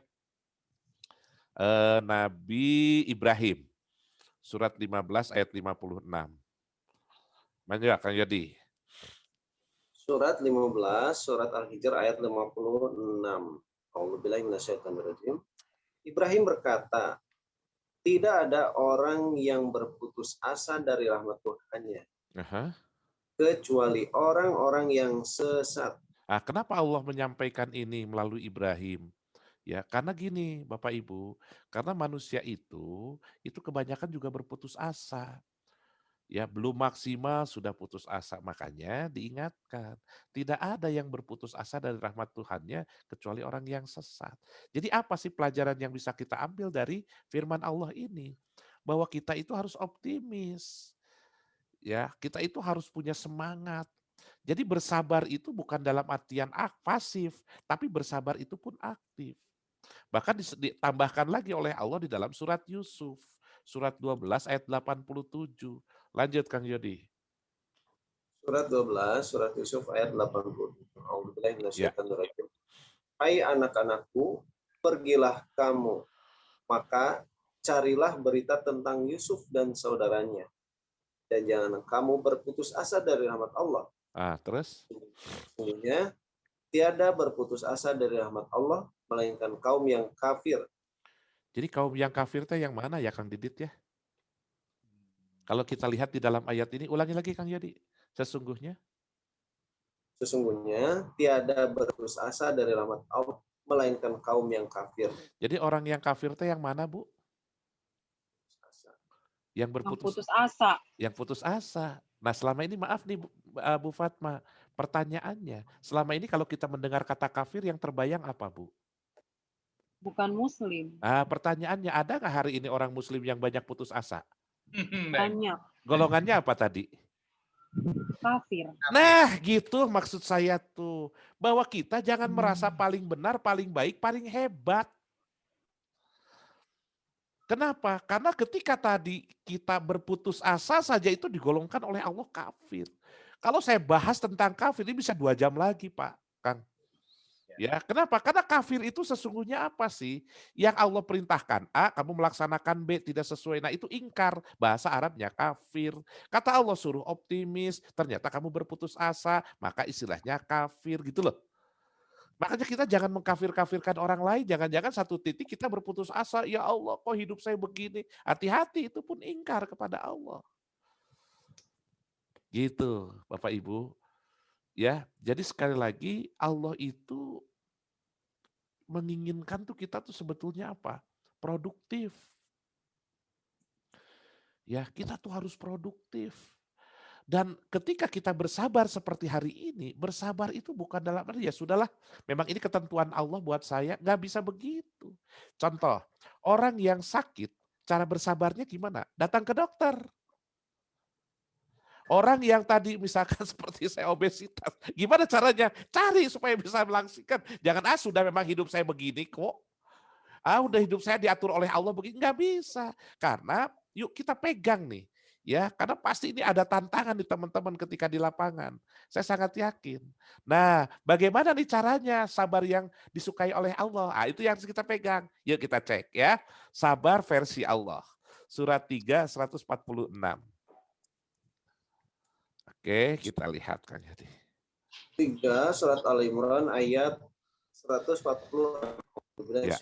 Nabi Ibrahim. Surat 15 ayat 56. Manja Kang Yadi. Surat 15, surat Al-Hijr ayat 56. A'udzubillahi minasyaitonirrajim. Ibrahim berkata, tidak ada orang yang berputus asa dari rahmat Tuhannya, Aha. kecuali orang-orang yang sesat. Kenapa Allah menyampaikan ini melalui Ibrahim? Ya, karena gini Bapak Ibu, karena manusia itu kebanyakan juga berputus asa. Ya, belum maksimal sudah putus asa. Makanya diingatkan, tidak ada yang berputus asa dari rahmat Tuhannya kecuali orang yang sesat. Jadi apa sih pelajaran yang bisa kita ambil dari firman Allah ini? Bahwa kita itu harus optimis. Ya, kita itu harus punya semangat. Jadi bersabar itu bukan dalam artian pasif, tapi bersabar itu pun aktif. Bahkan ditambahkan lagi oleh Allah di dalam surat Yusuf. Surat 12 ayat 87. Lanjut Kang Yodi. Surat 12, surat Yusuf ayat 80. A'udzubillahi Ya. minasyaitonirrajim. Hai anak-anakku, pergilah kamu, maka carilah berita tentang Yusuf dan saudaranya. Dan jangan kamu berputus asa dari rahmat Allah. Terus? Sesungguhnya tiada berputus asa dari rahmat Allah, melainkan kaum yang kafir. Jadi kaum yang kafir teh yang mana ya Kang Didit ya? Kalau kita lihat di dalam ayat ini, ulangi lagi Kang Yodi. Sesungguhnya Sesungguhnya tiada berputus asa dari rahmat Allah, melainkan kaum yang kafir. jadi orang yang kafir teh yang mana Bu? Yang berputus putus asa. Yang putus asa. Nah selama ini maaf nih Bu Fatma, pertanyaannya, selama ini kalau kita mendengar kata kafir yang terbayang apa Bu? Bukan muslim. Pertanyaannya, ada nggak hari ini orang muslim yang banyak putus asa? Banyak. Golongannya apa tadi? Kafir. Nah gitu maksud saya tuh. Bahwa kita jangan merasa paling benar, paling baik, paling hebat. Kenapa? Karena ketika tadi kita berputus asa saja itu digolongkan oleh Allah kafir. Kalau saya bahas tentang kafir ini bisa 2 jam lagi Pak Kang. Ya, kenapa? Karena kafir itu sesungguhnya apa sih? Yang Allah perintahkan A, kamu melaksanakan B tidak sesuai. Nah, itu ingkar. Bahasa Arabnya kafir. Kata Allah suruh optimis, ternyata kamu berputus asa, maka istilahnya kafir gitu loh. Makanya kita jangan mengkafir-kafirkan orang lain, jangan-jangan satu titik kita berputus asa, ya Allah kok hidup saya begini. Hati-hati, itu pun ingkar kepada Allah. Gitu, Bapak Ibu. Ya, jadi sekali lagi Allah itu menginginkan tuh kita tuh sebetulnya apa? Produktif. Ya, kita tuh harus produktif. Dan ketika kita bersabar seperti hari ini, bersabar itu bukan dalam arti ya sudahlah, memang ini ketentuan Allah buat saya, nggak bisa begitu. Contoh, orang yang sakit, cara bersabarnya gimana? Datang ke dokter. Orang yang tadi misalkan seperti saya obesitas, gimana caranya? Cari supaya bisa melangsingkan. Jangan sudah memang hidup saya begini kok. Udah hidup saya diatur oleh Allah begini, nggak bisa. Karena yuk kita pegang nih. Ya, karena pasti ini ada tantangan di teman-teman ketika di lapangan. Saya sangat yakin. Nah, bagaimana nih caranya sabar yang disukai oleh Allah? Itu yang harus kita pegang. Yuk kita cek ya. Sabar versi Allah. Surat 3, 146. Oke, kita lihat Kang Yadi. 3 surat Al-Imran ayat 140. Ya,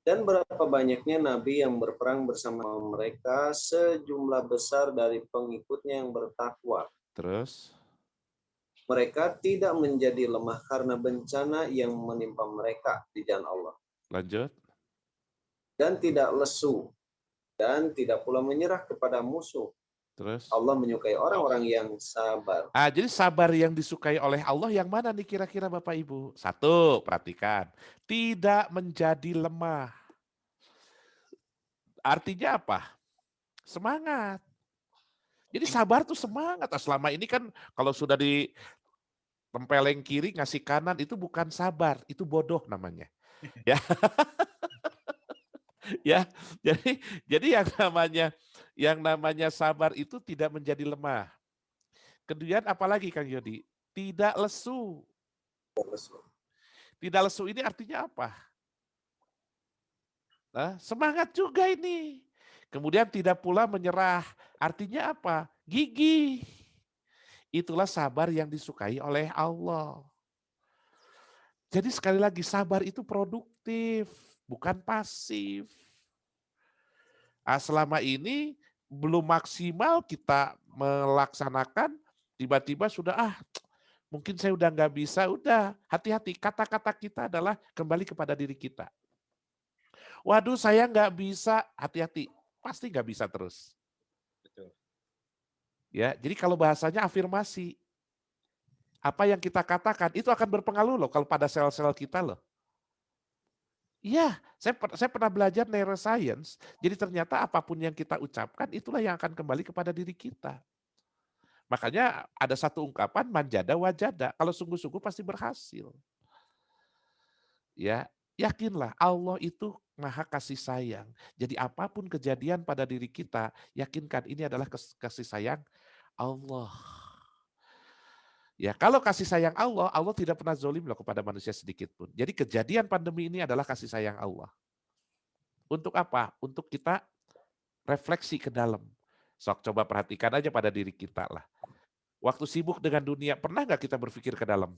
Dan berapa banyaknya nabi yang berperang bersama mereka, sejumlah besar dari pengikutnya yang bertakwa. terus Mereka tidak menjadi lemah karena bencana yang menimpa mereka di jalan Allah. lanjut. Dan tidak lesu, dan tidak pula menyerah kepada musuh. Terus. Allah menyukai orang-orang yang sabar. Jadi sabar yang disukai oleh Allah yang mana nih kira-kira Bapak Ibu? Satu, perhatikan. Tidak menjadi lemah. Artinya apa? Semangat. Jadi sabar tuh semangat. Selama ini kan kalau sudah ditempeleng kiri ngasih kanan itu bukan sabar, itu bodoh namanya. Ya, ya. Jadi yang namanya sabar itu tidak menjadi lemah. Kemudian apalagi Kang Yodi? Tidak lesu. Tidak lesu ini artinya apa? Nah, semangat juga ini. Kemudian tidak pula menyerah. Artinya apa? Gigih. Itulah sabar yang disukai oleh Allah. Jadi sekali lagi sabar itu produktif, bukan pasif. Selama ini belum maksimal kita melaksanakan, tiba-tiba sudah mungkin saya udah nggak bisa, udah hati-hati. Kata-kata kita adalah kembali kepada diri kita. Waduh saya nggak bisa, hati-hati. Pasti nggak bisa terus. Betul. Ya, jadi kalau bahasanya afirmasi. Apa yang kita katakan itu akan berpengaruh loh kalau pada sel-sel kita loh. Iya, saya pernah belajar neuroscience. Jadi ternyata apapun yang kita ucapkan itulah yang akan kembali kepada diri kita. Makanya ada satu ungkapan manjada wajada. Kalau sungguh-sungguh pasti berhasil. Ya, yakinlah Allah itu maha kasih sayang. Jadi apapun kejadian pada diri kita, yakinkan ini adalah kasih sayang Allah. Ya, kalau kasih sayang Allah, Allah tidak pernah zolim loh kepada manusia sedikit pun. Jadi kejadian pandemi ini adalah kasih sayang Allah. Untuk apa? Untuk kita refleksi ke dalam. Sok coba perhatikan aja pada diri kita lah. Waktu sibuk dengan dunia, pernah nggak kita berpikir ke dalam?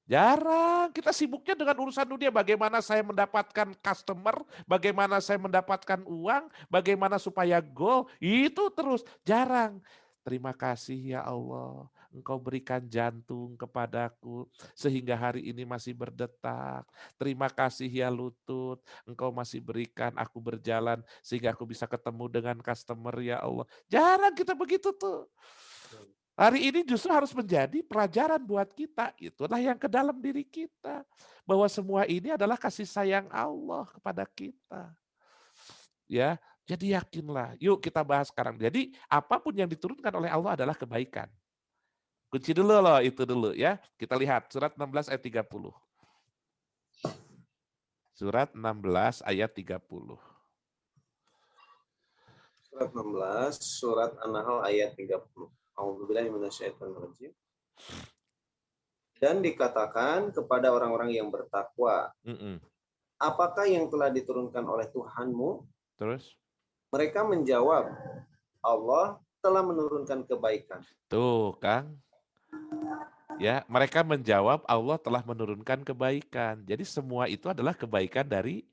Jarang. Kita sibuknya dengan urusan dunia. Bagaimana saya mendapatkan customer, bagaimana saya mendapatkan uang, bagaimana supaya goal. Itu terus. Jarang. Terima kasih ya Allah, Engkau berikan jantung kepadaku sehingga hari ini masih berdetak. Terima kasih ya lutut, Engkau masih berikan aku berjalan sehingga aku bisa ketemu dengan customer ya Allah. Jarang kita begitu tuh. Hari ini justru harus menjadi pelajaran buat kita. Itulah yang ke dalam diri kita. Bahwa semua ini adalah kasih sayang Allah kepada kita. Ya, jadi yakinlah. Yuk kita bahas sekarang. Jadi apapun yang diturunkan oleh Allah adalah kebaikan. Kunci dulu loh itu dulu ya. Kita lihat surat 16 ayat 30. Surat 16 ayat 30. Surat 16, surat An-Nahl ayat 30. A'udzubillahi minasyaitonirrajim. Dan dikatakan kepada orang-orang yang bertakwa, Mm-mm. apakah yang telah diturunkan oleh Tuhanmu? Terus? Mereka menjawab, Allah telah menurunkan kebaikan. Tuh, Kang. Ya, mereka menjawab Allah telah menurunkan kebaikan. Jadi semua itu adalah kebaikan dari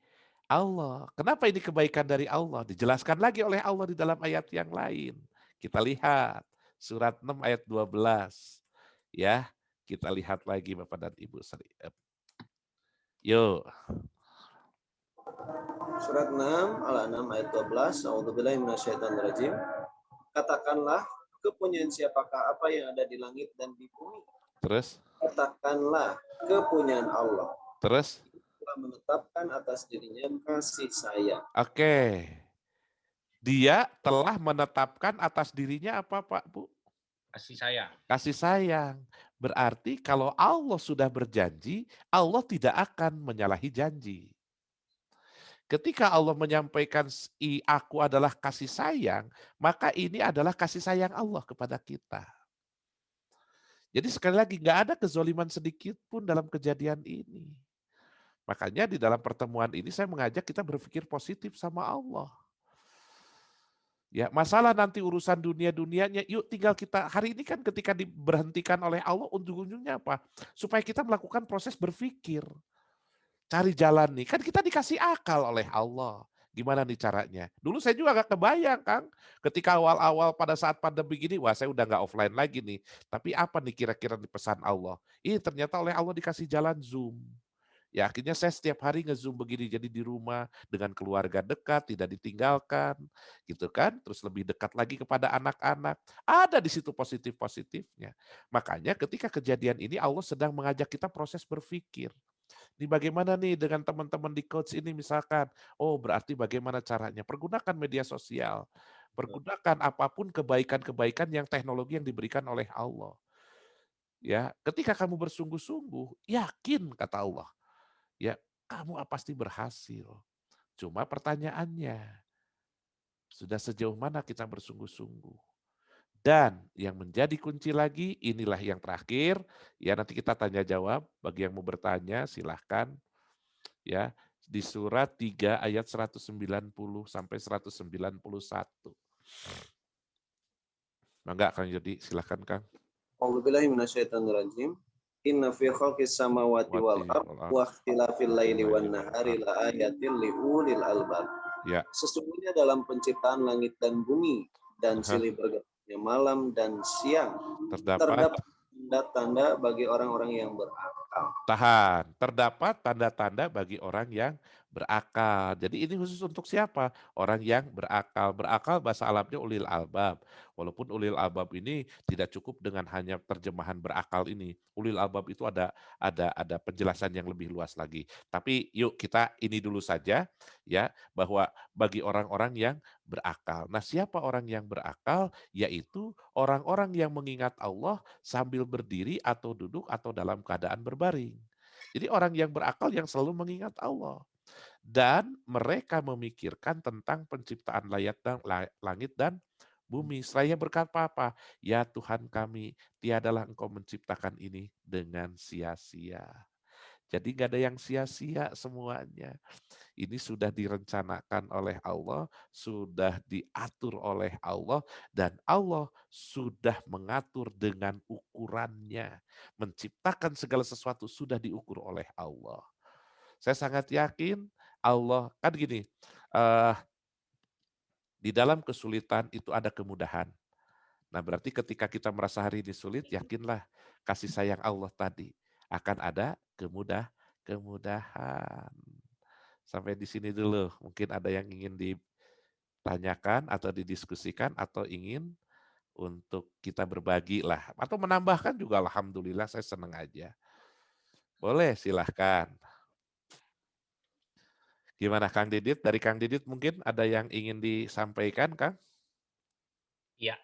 Allah. Kenapa ini kebaikan dari Allah? Dijelaskan lagi oleh Allah di dalam ayat yang lain. Kita lihat surat 6 ayat 12. Ya, kita lihat lagi Bapak dan Ibu. Yuk. Surat 6, Al-An'am ayat 12, A'udzubillahi minasyaitonirrajim. Katakanlah, kepunyaan siapakah apa yang ada di langit dan di bumi? Terus? Katakanlah, kepunyaan Allah. Terus? Telah menetapkan atas dirinya kasih sayang. Oke. Dia telah menetapkan atas dirinya apa Pak Bu? Kasih sayang. Kasih sayang. Berarti kalau Allah sudah berjanji, Allah tidak akan menyalahi janji. Ketika Allah menyampaikan aku adalah kasih sayang, maka ini adalah kasih sayang Allah kepada kita. Jadi sekali lagi nggak ada kezoliman sedikit pun dalam kejadian ini. Makanya di dalam pertemuan ini saya mengajak kita berpikir positif sama Allah. Ya, masalah nanti urusan dunia-dunianya, yuk tinggal kita, hari ini kan ketika diberhentikan oleh Allah, ujung-ujungnya apa? Supaya kita melakukan proses berpikir. Cari jalan nih, kan kita dikasih akal oleh Allah. Gimana nih caranya? Dulu saya juga gak kebayang, Kang. Ketika awal-awal pada saat pandemi gini, wah saya udah gak offline lagi nih. Tapi apa nih kira-kira di pesan Allah? Ini ternyata oleh Allah dikasih jalan Zoom. Ya akhirnya saya setiap hari nge-Zoom begini, jadi di rumah dengan keluarga dekat, tidak ditinggalkan, gitu kan. Terus lebih dekat lagi kepada anak-anak. Ada di situ positif-positifnya. Makanya ketika kejadian ini Allah sedang mengajak kita proses berpikir. Ini bagaimana nih dengan teman-teman di coach ini misalkan, oh berarti bagaimana caranya? Pergunakan media sosial, pergunakan apapun kebaikan-kebaikan yang teknologi yang diberikan oleh Allah. Ya, ketika kamu bersungguh-sungguh, yakin kata Allah, ya kamu pasti berhasil. Cuma pertanyaannya, sudah sejauh mana kita bersungguh-sungguh? Dan yang menjadi kunci lagi, inilah yang terakhir, ya nanti kita tanya jawab, bagi yang mau bertanya silahkan, ya di surat 3 ayat 190 sampai 191. Enggak Kang Yodi, silahkan Kang. A'udzubillahi minasyaitonirrajim. Inna fi khalqis samawati wal ardh wa ikhtilafil laili wan nahari la ayatin liulil albab. Ya. Sesungguhnya dalam penciptaan langit dan bumi dan silih bergantinya malam dan siang terdapat tanda-tanda bagi orang-orang yang berakal. Tahan, terdapat tanda-tanda bagi orang yang berakal. Jadi ini khusus untuk siapa? Orang yang berakal. Berakal bahasa Arabnya ulil albab. Walaupun ulil albab ini tidak cukup dengan hanya terjemahan berakal ini. Ulil albab itu ada penjelasan yang lebih luas lagi. Tapi yuk kita ini dulu saja ya, bahwa bagi orang-orang yang berakal. Nah, siapa orang yang berakal? Yaitu orang-orang yang mengingat Allah sambil berdiri atau duduk atau dalam keadaan berbaring. Jadi orang yang berakal yang selalu mengingat Allah. Dan mereka memikirkan tentang penciptaan langit dan bumi. Seraya berkata apa? Ya Tuhan kami, tiadalah Engkau menciptakan ini dengan sia-sia. Jadi nggak ada yang sia-sia semuanya. Ini sudah direncanakan oleh Allah, sudah diatur oleh Allah, dan Allah sudah mengatur dengan ukurannya. Menciptakan segala sesuatu sudah diukur oleh Allah. Saya sangat yakin Allah, kan gini, di dalam kesulitan itu ada kemudahan. Nah berarti ketika kita merasa hari ini sulit, yakinlah kasih sayang Allah tadi akan ada kemudahan. Sampai di sini dulu. Mungkin ada yang ingin ditanyakan atau didiskusikan atau ingin untuk kita berbagi lah. Atau menambahkan juga alhamdulillah saya senang aja. Boleh silahkan. Gimana Kang Didit? Dari Kang Didit mungkin ada yang ingin disampaikan Kang? Iya,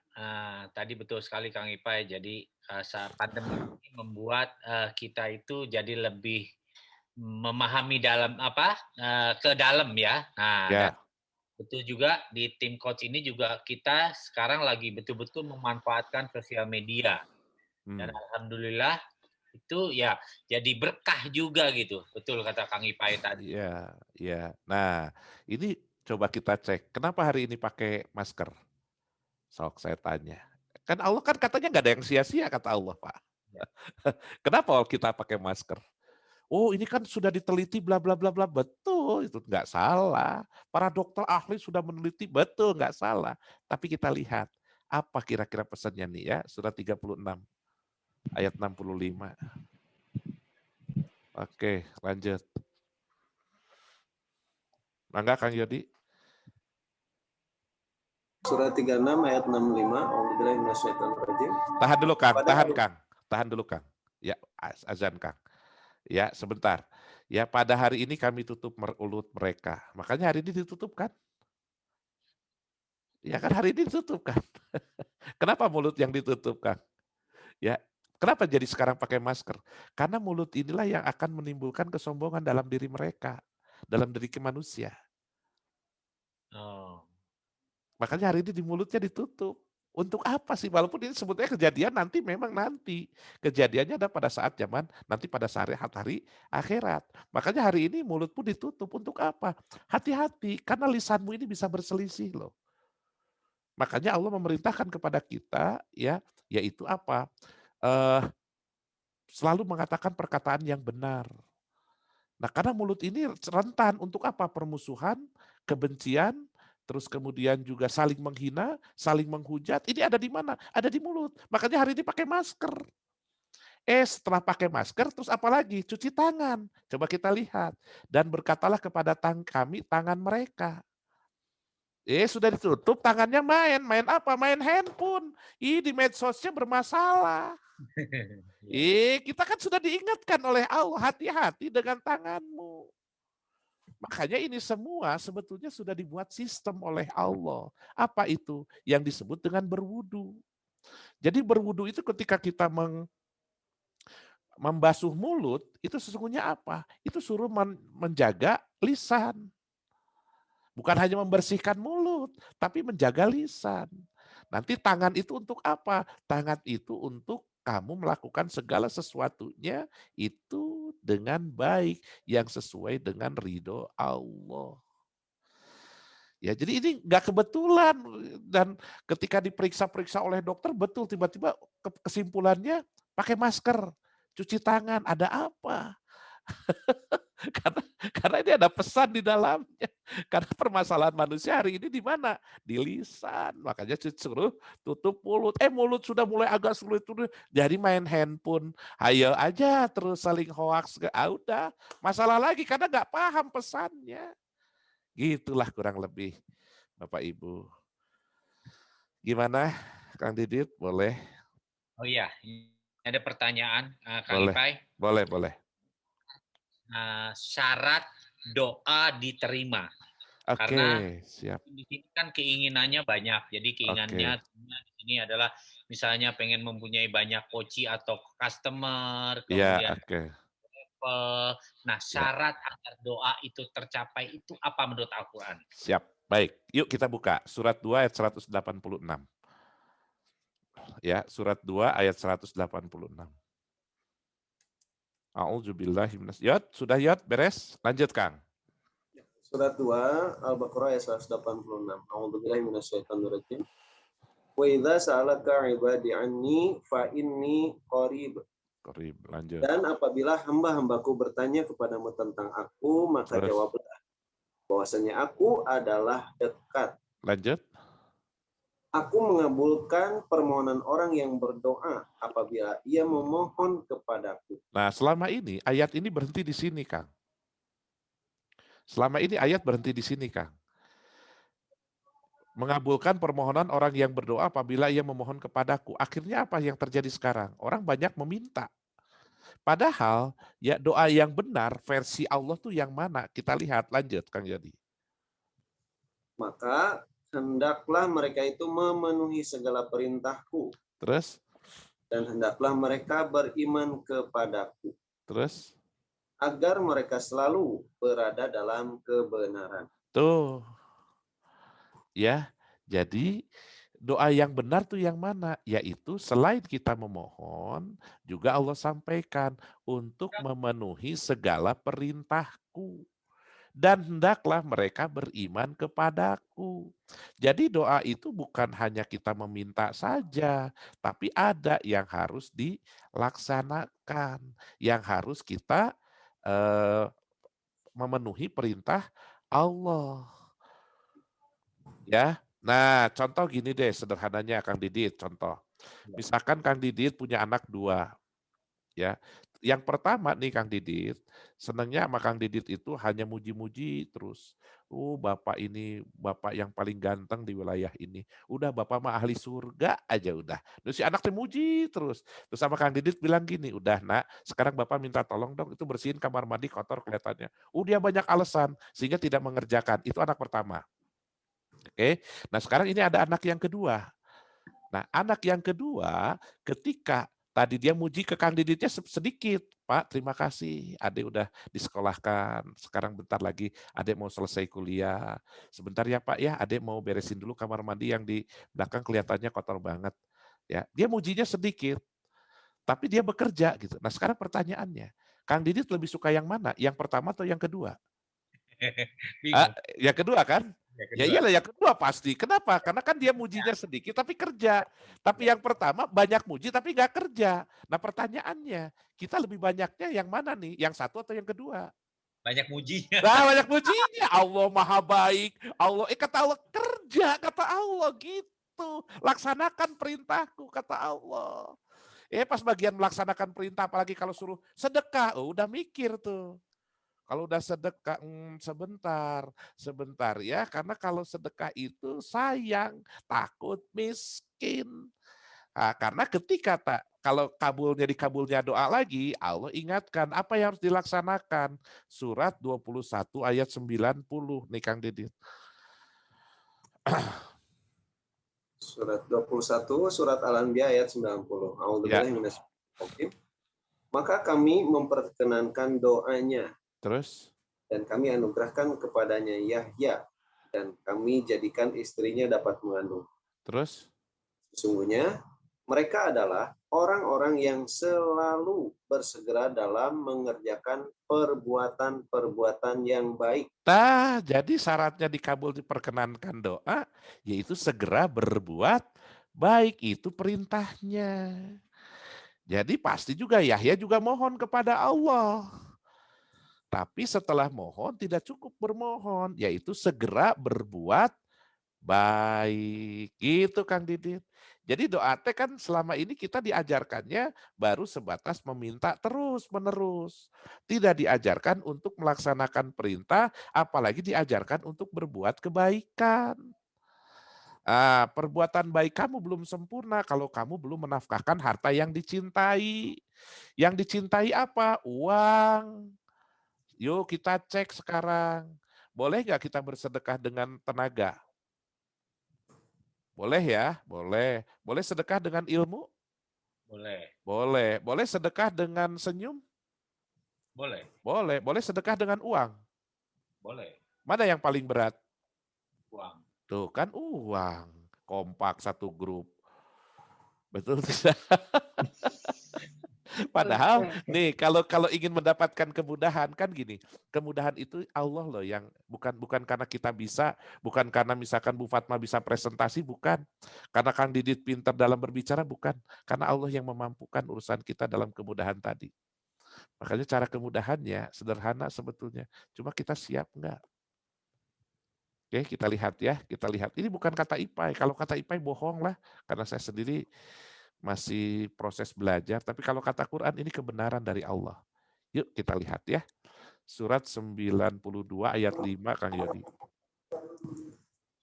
tadi betul sekali Kang Ipai. Jadi saat pandemi ini membuat kita itu jadi lebih memahami ke dalam ya. Nah, dan Ya. betul juga di tim coach ini juga kita sekarang lagi betul-betul memanfaatkan sosial media. Dan alhamdulillah itu ya jadi berkah juga gitu. Betul kata Kang Ipai tadi. Iya, iya. Nah, ini coba kita cek, kenapa hari ini pakai masker? Sok saya tanya. Kan Allah kan katanya nggak ada yang sia-sia kata Allah, Pak. Ya. Kenapa kita pakai masker? Oh, ini kan sudah diteliti bla bla bla bla. Betul, itu nggak salah. Para dokter ahli sudah meneliti, betul nggak salah. Tapi kita lihat apa kira-kira pesannya nih ya, surat 36 ayat 65. Oke, lanjut. Mangga Kang Yodi. Surat 36 ayat 65. A'udzubillahi minasyaitonirrajim. Tahan dulu Kang, Pada tahan hari Kang. Tahan dulu Kang. Ya, azan Kang. Ya, sebentar. Ya, pada hari ini kami tutup mulut mereka. Makanya hari ini ditutup kan? Ya kan hari ini ditutup kan? Kenapa mulut yang ditutup Kang? Ya, kenapa jadi sekarang pakai masker? Karena mulut inilah yang akan menimbulkan kesombongan dalam diri mereka, dalam diri manusia. Oh. Makanya hari ini di mulutnya ditutup. Untuk apa sih? Walaupun ini sebetulnya kejadian nanti memang nanti. Kejadiannya ada pada saat zaman, nanti pada hari akhirat. Makanya hari ini mulut pun ditutup. Untuk apa? Hati-hati, karena lisanmu ini bisa berselisih loh. Makanya Allah memerintahkan kepada kita, ya, yaitu apa? Selalu mengatakan perkataan yang benar. Nah, karena mulut ini rentan untuk apa? Permusuhan, kebencian, terus kemudian juga saling menghina, saling menghujat. Ini ada di mana? Ada di mulut. Makanya hari ini pakai masker. Setelah pakai masker, terus apa lagi? Cuci tangan. Coba kita lihat. Dan berkatalah kepada kami tangan mereka. Sudah ditutup, tangannya main. Main apa? Main handphone. Di medsosnya bermasalah. Kita kan sudah diingatkan oleh Allah, hati-hati dengan tanganmu. Makanya ini semua sebetulnya sudah dibuat sistem oleh Allah. Apa itu? Yang disebut dengan berwudu. Jadi berwudu itu ketika kita membasuh mulut, itu sesungguhnya apa? Itu suruh menjaga lisan. Bukan hanya membersihkan mulut, tapi menjaga lisan. Nanti tangan itu untuk apa? Tangan itu untuk kamu melakukan segala sesuatunya itu dengan baik, yang sesuai dengan ridho Allah. Ya, jadi ini nggak kebetulan, dan ketika diperiksa-periksa oleh dokter betul tiba-tiba kesimpulannya pakai masker, cuci tangan, ada apa? Karena ini ada pesan di dalamnya. Karena permasalahan manusia hari ini di mana? Di lisan. Makanya suruh tutup mulut. Mulut sudah mulai agak sulit. Jadi main handphone. Ayo aja terus saling hoax. Udah. Masalah lagi karena nggak paham pesannya. Gitulah kurang lebih. Bapak Ibu. Gimana Kang Didit? Boleh? Oh iya, ada pertanyaan Kang Boleh. Ipai. Boleh. Syarat doa diterima. Oke, Karena siap. di sini kan keinginannya banyak. Jadi keinginannya di sini adalah misalnya pengen mempunyai banyak koci atau customer, Ya, kemudian oke. nah Ya, syarat agar doa itu tercapai itu apa menurut Al-Quran? siap. Baik, yuk kita buka surat 2 ayat 186. Ya, surat 2 ayat 186. A'udzubillahi minas. Yot, sudah Yot, beres? Lanjut Kang. Surat 2 Al-Baqarah ayat 186. A'udzubillahi minasyaitonirrajim. Wa idza sa'alaka 'ibadi 'anni fa inni qarib. Korib, lanjut. Dan apabila hamba-hambaku bertanya kepadamu tentang aku, maka Terus, jawablah bahwasanya aku adalah dekat. lanjut. Aku mengabulkan permohonan orang yang berdoa apabila ia memohon kepadaku. Nah, selama ini ayat ini berhenti di sini, Kang. Selama ini ayat berhenti di sini, Kang. Mengabulkan permohonan orang yang berdoa apabila ia memohon kepadaku. Akhirnya apa yang terjadi sekarang? Orang banyak meminta. Padahal ya doa yang benar versi Allah tuh yang mana? Kita lihat, lanjut Kang Yodi. Maka hendaklah mereka itu memenuhi segala perintahku. Terus? Dan hendaklah mereka beriman kepadaku. Terus? Agar mereka selalu berada dalam kebenaran. Tuh. Ya, jadi Doa yang benar tuh yang mana? Yaitu selain kita memohon, juga Allah sampaikan untuk memenuhi segala perintahku. Dan hendaklah mereka beriman kepadaku. Jadi doa itu bukan hanya kita meminta saja, tapi ada yang harus dilaksanakan, yang harus kita eh, memenuhi perintah Allah. Ya, nah contoh gini deh sederhananya Kang Didit, contoh. Misalkan Kang Didit punya anak 2, ya. Yang pertama nih Kang Didit, senangnya sama Kang Didit itu hanya muji-muji terus. Bapak ini bapak yang paling ganteng di wilayah ini. Udah bapak mah ahli surga aja udah. Terus si anak tuh muji terus. Terus sama Kang Didit bilang gini, udah nak, sekarang bapak minta tolong dong itu bersihin kamar mandi kotor kelihatannya. Dia banyak alasan sehingga tidak mengerjakan. Itu anak pertama. Oke. Nah, sekarang ini ada anak yang kedua. Nah, anak yang kedua, ketika tadi dia muji ke Kang Diditnya sedikit, Pak, terima kasih, Adek udah disekolahkan. Sekarang bentar lagi Adek mau selesai kuliah. Sebentar ya Pak ya, Adek mau beresin dulu kamar mandi yang di belakang kelihatannya kotor banget. Ya, dia mujinya sedikit, tapi dia bekerja gitu. Nah, sekarang pertanyaannya, Kang Didit lebih suka yang mana? Yang pertama atau yang kedua? Bingung. Yang kedua kan? Yang Ya kedua. iyalah yang kedua pasti. Kenapa? Karena kan dia mujinya sedikit tapi kerja. Tapi yang pertama banyak muji tapi nggak kerja. Nah pertanyaannya, kita lebih banyaknya yang mana nih? Yang satu atau yang kedua? Banyak mujinya. Nah banyak mujinya. Allah maha baik. Allah, kata Allah kerja, kata Allah gitu. Laksanakan perintahku, kata Allah. Pas bagian melaksanakan perintah, apalagi kalau suruh sedekah, udah mikir tuh. Kalau udah sedekah, sebentar, sebentar ya, karena kalau sedekah itu sayang, takut miskin. Karena ketika kalau dikabulnya doa lagi, Allah ingatkan apa yang harus dilaksanakan. Surat 21 ayat 90 nih Kang Didit. Surat 21, surat Al-Anbiya ayat 90. Ya, A'udzubillahi. Maka kami memperkenankan doanya terus? dan kami anugerahkan kepadanya Yahya dan kami jadikan istrinya dapat mengandung. Terus? Sesungguhnya mereka adalah orang-orang yang selalu bersegera dalam mengerjakan perbuatan-perbuatan yang baik. Nah, jadi syaratnya diperkenankan doa, yaitu segera berbuat baik. Itu perintahnya. Jadi pasti juga Yahya juga mohon kepada Allah. Tapi setelah mohon tidak cukup bermohon, yaitu segera berbuat baik. Gitu Kang Didit. Jadi doa teh kan selama ini kita diajarkannya baru sebatas meminta terus-menerus. Tidak diajarkan untuk melaksanakan perintah, apalagi diajarkan untuk berbuat kebaikan. Perbuatan baik kamu belum sempurna kalau kamu belum menafkahkan harta yang dicintai. Yang dicintai apa? Uang. Yuk kita cek sekarang. Boleh nggak kita bersedekah dengan tenaga? Boleh ya? Boleh. Boleh sedekah dengan ilmu? Boleh. Boleh. Boleh sedekah dengan senyum? Boleh. Boleh. Boleh sedekah dengan uang? Boleh. Mana yang paling berat? Uang. Tuh kan uang. Kompak satu grup. Betul tidak? Padahal nih kalau ingin mendapatkan kemudahan kan gini, kemudahan itu Allah loh yang bukan karena kita bisa, bukan karena misalkan Bu Fatma bisa presentasi, bukan. Karena Kang Didit pintar dalam berbicara, bukan. Karena Allah yang memampukan urusan kita dalam kemudahan tadi. Makanya cara kemudahannya sederhana sebetulnya. Cuma kita siap enggak? Oke, kita lihat ya, kita lihat. Ini bukan kata Ipai. Kalau kata Ipai bohong lah, karena saya sendiri masih proses belajar. Tapi kalau kata Quran ini kebenaran dari Allah. Yuk kita lihat ya. Surat 92 ayat 5 Kang Yodi.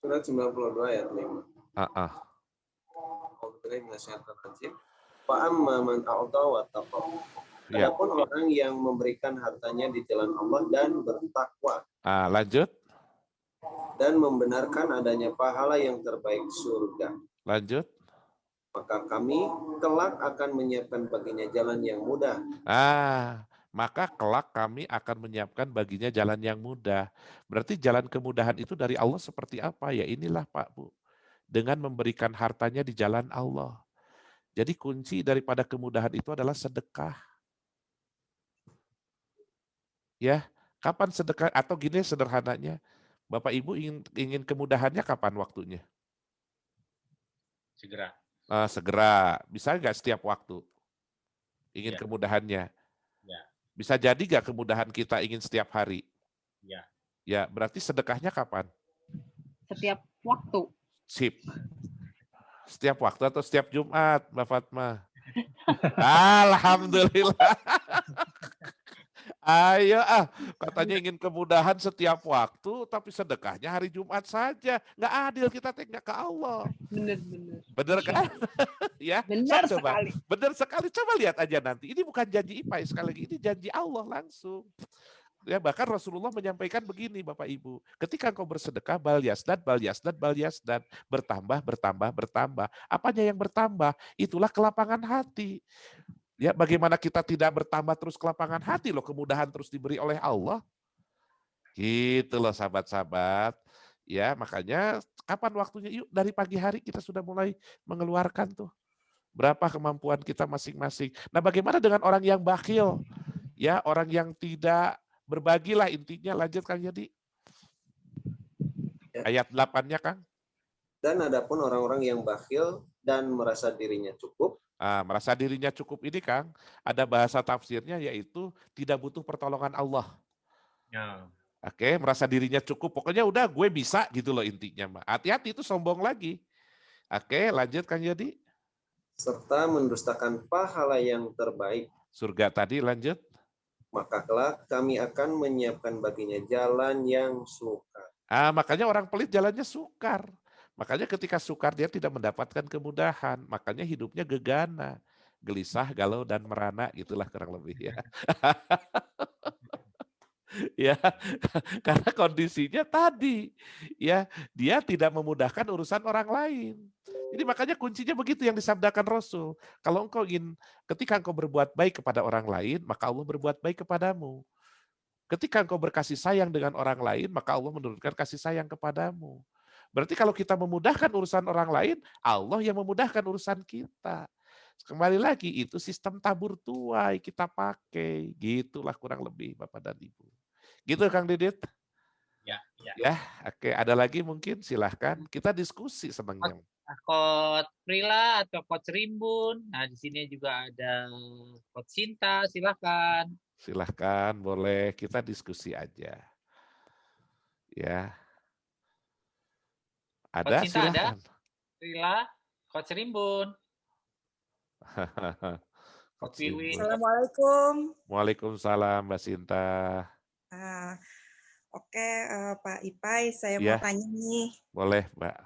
Surat 92 ayat 5. Ya. Adapun orang yang memberikan hartanya di jalan Allah dan bertakwa. Lanjut. Dan membenarkan adanya pahala yang terbaik surga. Lanjut. Maka kami kelak akan menyiapkan baginya jalan yang mudah. Maka kelak kami akan menyiapkan baginya jalan yang mudah. Berarti jalan kemudahan itu dari Allah seperti apa? Ya inilah Pak Bu. dengan memberikan hartanya di jalan Allah. Jadi kunci daripada kemudahan itu adalah sedekah. Ya, kapan sedekah atau gini sederhananya, Bapak Ibu ingin kemudahannya kapan waktunya? Segera. Segera, bisa nggak setiap waktu ingin Ya, kemudahannya? ya, Bisa jadi nggak kemudahan kita ingin setiap hari? ya. Ya, berarti sedekahnya kapan? Setiap waktu. Sip. Setiap waktu atau setiap Jumat, Mbak Fatma? Alhamdulillah. Ayo katanya ingin kemudahan setiap waktu, tapi sedekahnya hari Jumat saja. Nggak adil kita tengok ke Allah. Benar-benar. Bener Masya kan? Allah. Ya, Benar coba. sekali. Bener sekali. Coba lihat aja nanti. Ini bukan janji IPAI sekali lagi, ini janji Allah langsung. Ya, bahkan Rasulullah menyampaikan begini Bapak Ibu, ketika engkau bersedekah bal yasdad, bertambah, bertambah, bertambah. Apanya yang bertambah? Itulah kelapangan hati. Ya, bagaimana kita tidak bertambah terus kelapangan hati loh, kemudahan terus diberi oleh Allah. Gitu loh sahabat-sahabat. Ya, makanya kapan waktunya? Yuk dari pagi hari kita sudah mulai mengeluarkan tuh. Berapa kemampuan kita masing-masing. Nah, bagaimana dengan orang yang bakhil? Ya, orang yang tidak berbagilah intinya. Lanjut Kang Yadi. Ya. Ayat 8-nya Kang. Dan adapun orang-orang yang bakhil dan merasa dirinya cukup, Merasa dirinya cukup ini Kang, ada bahasa tafsirnya yaitu tidak butuh pertolongan Allah. Ya. Oke, merasa dirinya cukup. Pokoknya udah gue bisa gitu loh intinya. Hati-hati itu sombong lagi. Oke, lanjut Kang Yadi. serta mendustakan pahala yang terbaik, Surga tadi lanjut. maka kelak kami akan menyiapkan baginya jalan yang sukar. Makanya orang pelit jalannya sukar. Makanya ketika sukar dia tidak mendapatkan kemudahan. Makanya hidupnya gegana, gelisah, galau, dan merana. Itulah kurang lebih ya. Ya, karena kondisinya tadi ya dia tidak memudahkan urusan orang lain. Jadi makanya kuncinya begitu yang disabdakan Rasul. Kalau engkau ingin, ketika engkau berbuat baik kepada orang lain, maka Allah berbuat baik kepadamu. Ketika engkau berkasih sayang dengan orang lain, maka Allah menurunkan kasih sayang kepadamu. Berarti kalau kita memudahkan urusan orang lain, Allah yang memudahkan urusan kita. Kembali lagi, itu sistem tabur tuai kita pakai. Gitulah kurang lebih Bapak dan Ibu. Gitu Kang Didit? Ya, ya. Ya, oke. Ada lagi mungkin? Silahkan. Kita diskusi senangnya. Coach Prila atau Coach Rimbun. Nah, di sini juga ada Coach Sinta, silakan. Silahkan, boleh. Kita diskusi aja. Ya. Coach Ada, Sinta ada? silahkan. Prila, Coach Rimbun. Coach Wiwi. Rimbun. Assalamualaikum. Waalaikumsalam Mbak Sinta. Oke, Pak Ipai, saya Ya. mau tanya nih, Boleh Mbak.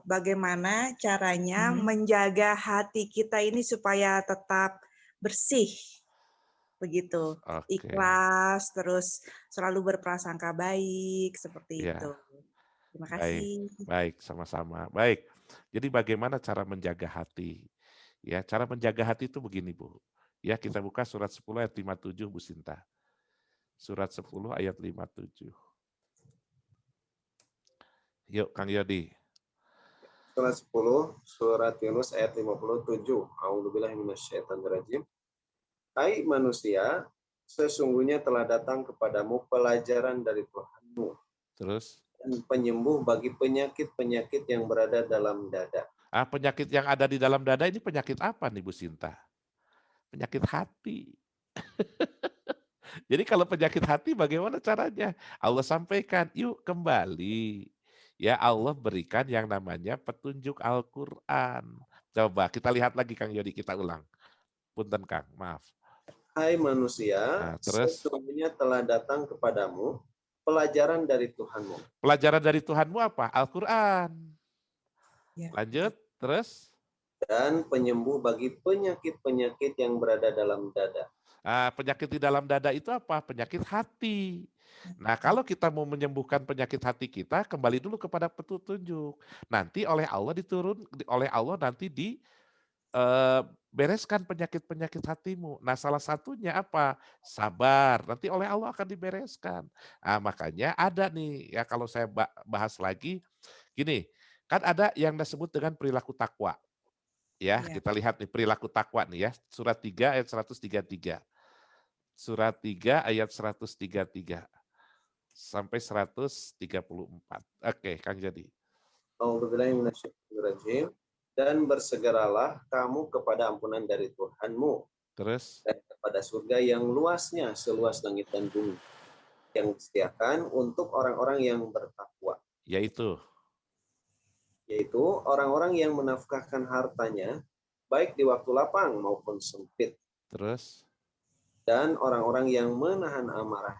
bagaimana caranya menjaga hati kita ini supaya tetap bersih, begitu, Oke. ikhlas, terus selalu berprasangka baik, seperti Ya. itu. Terima Baik, kasih. baik, sama-sama. Baik. Jadi bagaimana cara menjaga hati? Ya, cara menjaga hati itu begini, Bu. Ya, kita buka surat 10 ayat 57, Bu Sinta. Surat 10 ayat 57. Yuk, Kang Yodi. Surat 10, surat Yunus ayat 57. A'udzubillahi minasyaitonirrajim. Hai manusia, sesungguhnya telah datang kepadamu pelajaran dari Tuhanmu Terus, dan penyembuh bagi penyakit-penyakit yang berada dalam dada. penyakit yang ada di dalam dada ini penyakit apa nih, Bu Sinta? Penyakit hati. Jadi kalau penyakit hati bagaimana caranya? Allah sampaikan, yuk kembali. Ya Allah berikan yang namanya petunjuk Al-Quran. Coba kita lihat lagi Kang Yodi, kita ulang. Punten Kang, maaf. Hai manusia, Terus sesungguhnya telah datang kepadamu pelajaran dari Tuhanmu. pelajaran dari Tuhanmu apa? Al-Quran. Ya. Lanjut, terus? Dan penyembuh bagi penyakit-penyakit yang berada dalam dada. Penyakit di dalam dada itu apa? Penyakit hati. Nah, kalau kita mau menyembuhkan penyakit hati kita, kembali dulu kepada petunjuk. Nanti oleh Allah nanti bereskan penyakit-penyakit hatimu. Nah, salah satunya apa? Sabar. Nanti oleh Allah akan dibereskan. Makanya ada nih, ya kalau saya bahas lagi, gini, Kan ada yang disebut dengan perilaku takwa. Ya, Ya. kita lihat nih perilaku takwa nih ya. Surat 3 ayat 133. Surat 3 ayat 133 sampai 134. Oke, Kang Jadi. A'udzubillahiminasyaitonirrajim. Dan bersegeralah kamu kepada ampunan dari Tuhanmu Terus dan kepada surga yang luasnya seluas langit dan bumi, yang disediakan untuk orang-orang yang bertakwa, yaitu yaitu orang-orang yang menafkahkan hartanya baik di waktu lapang maupun sempit, terus dan orang-orang yang menahan amarah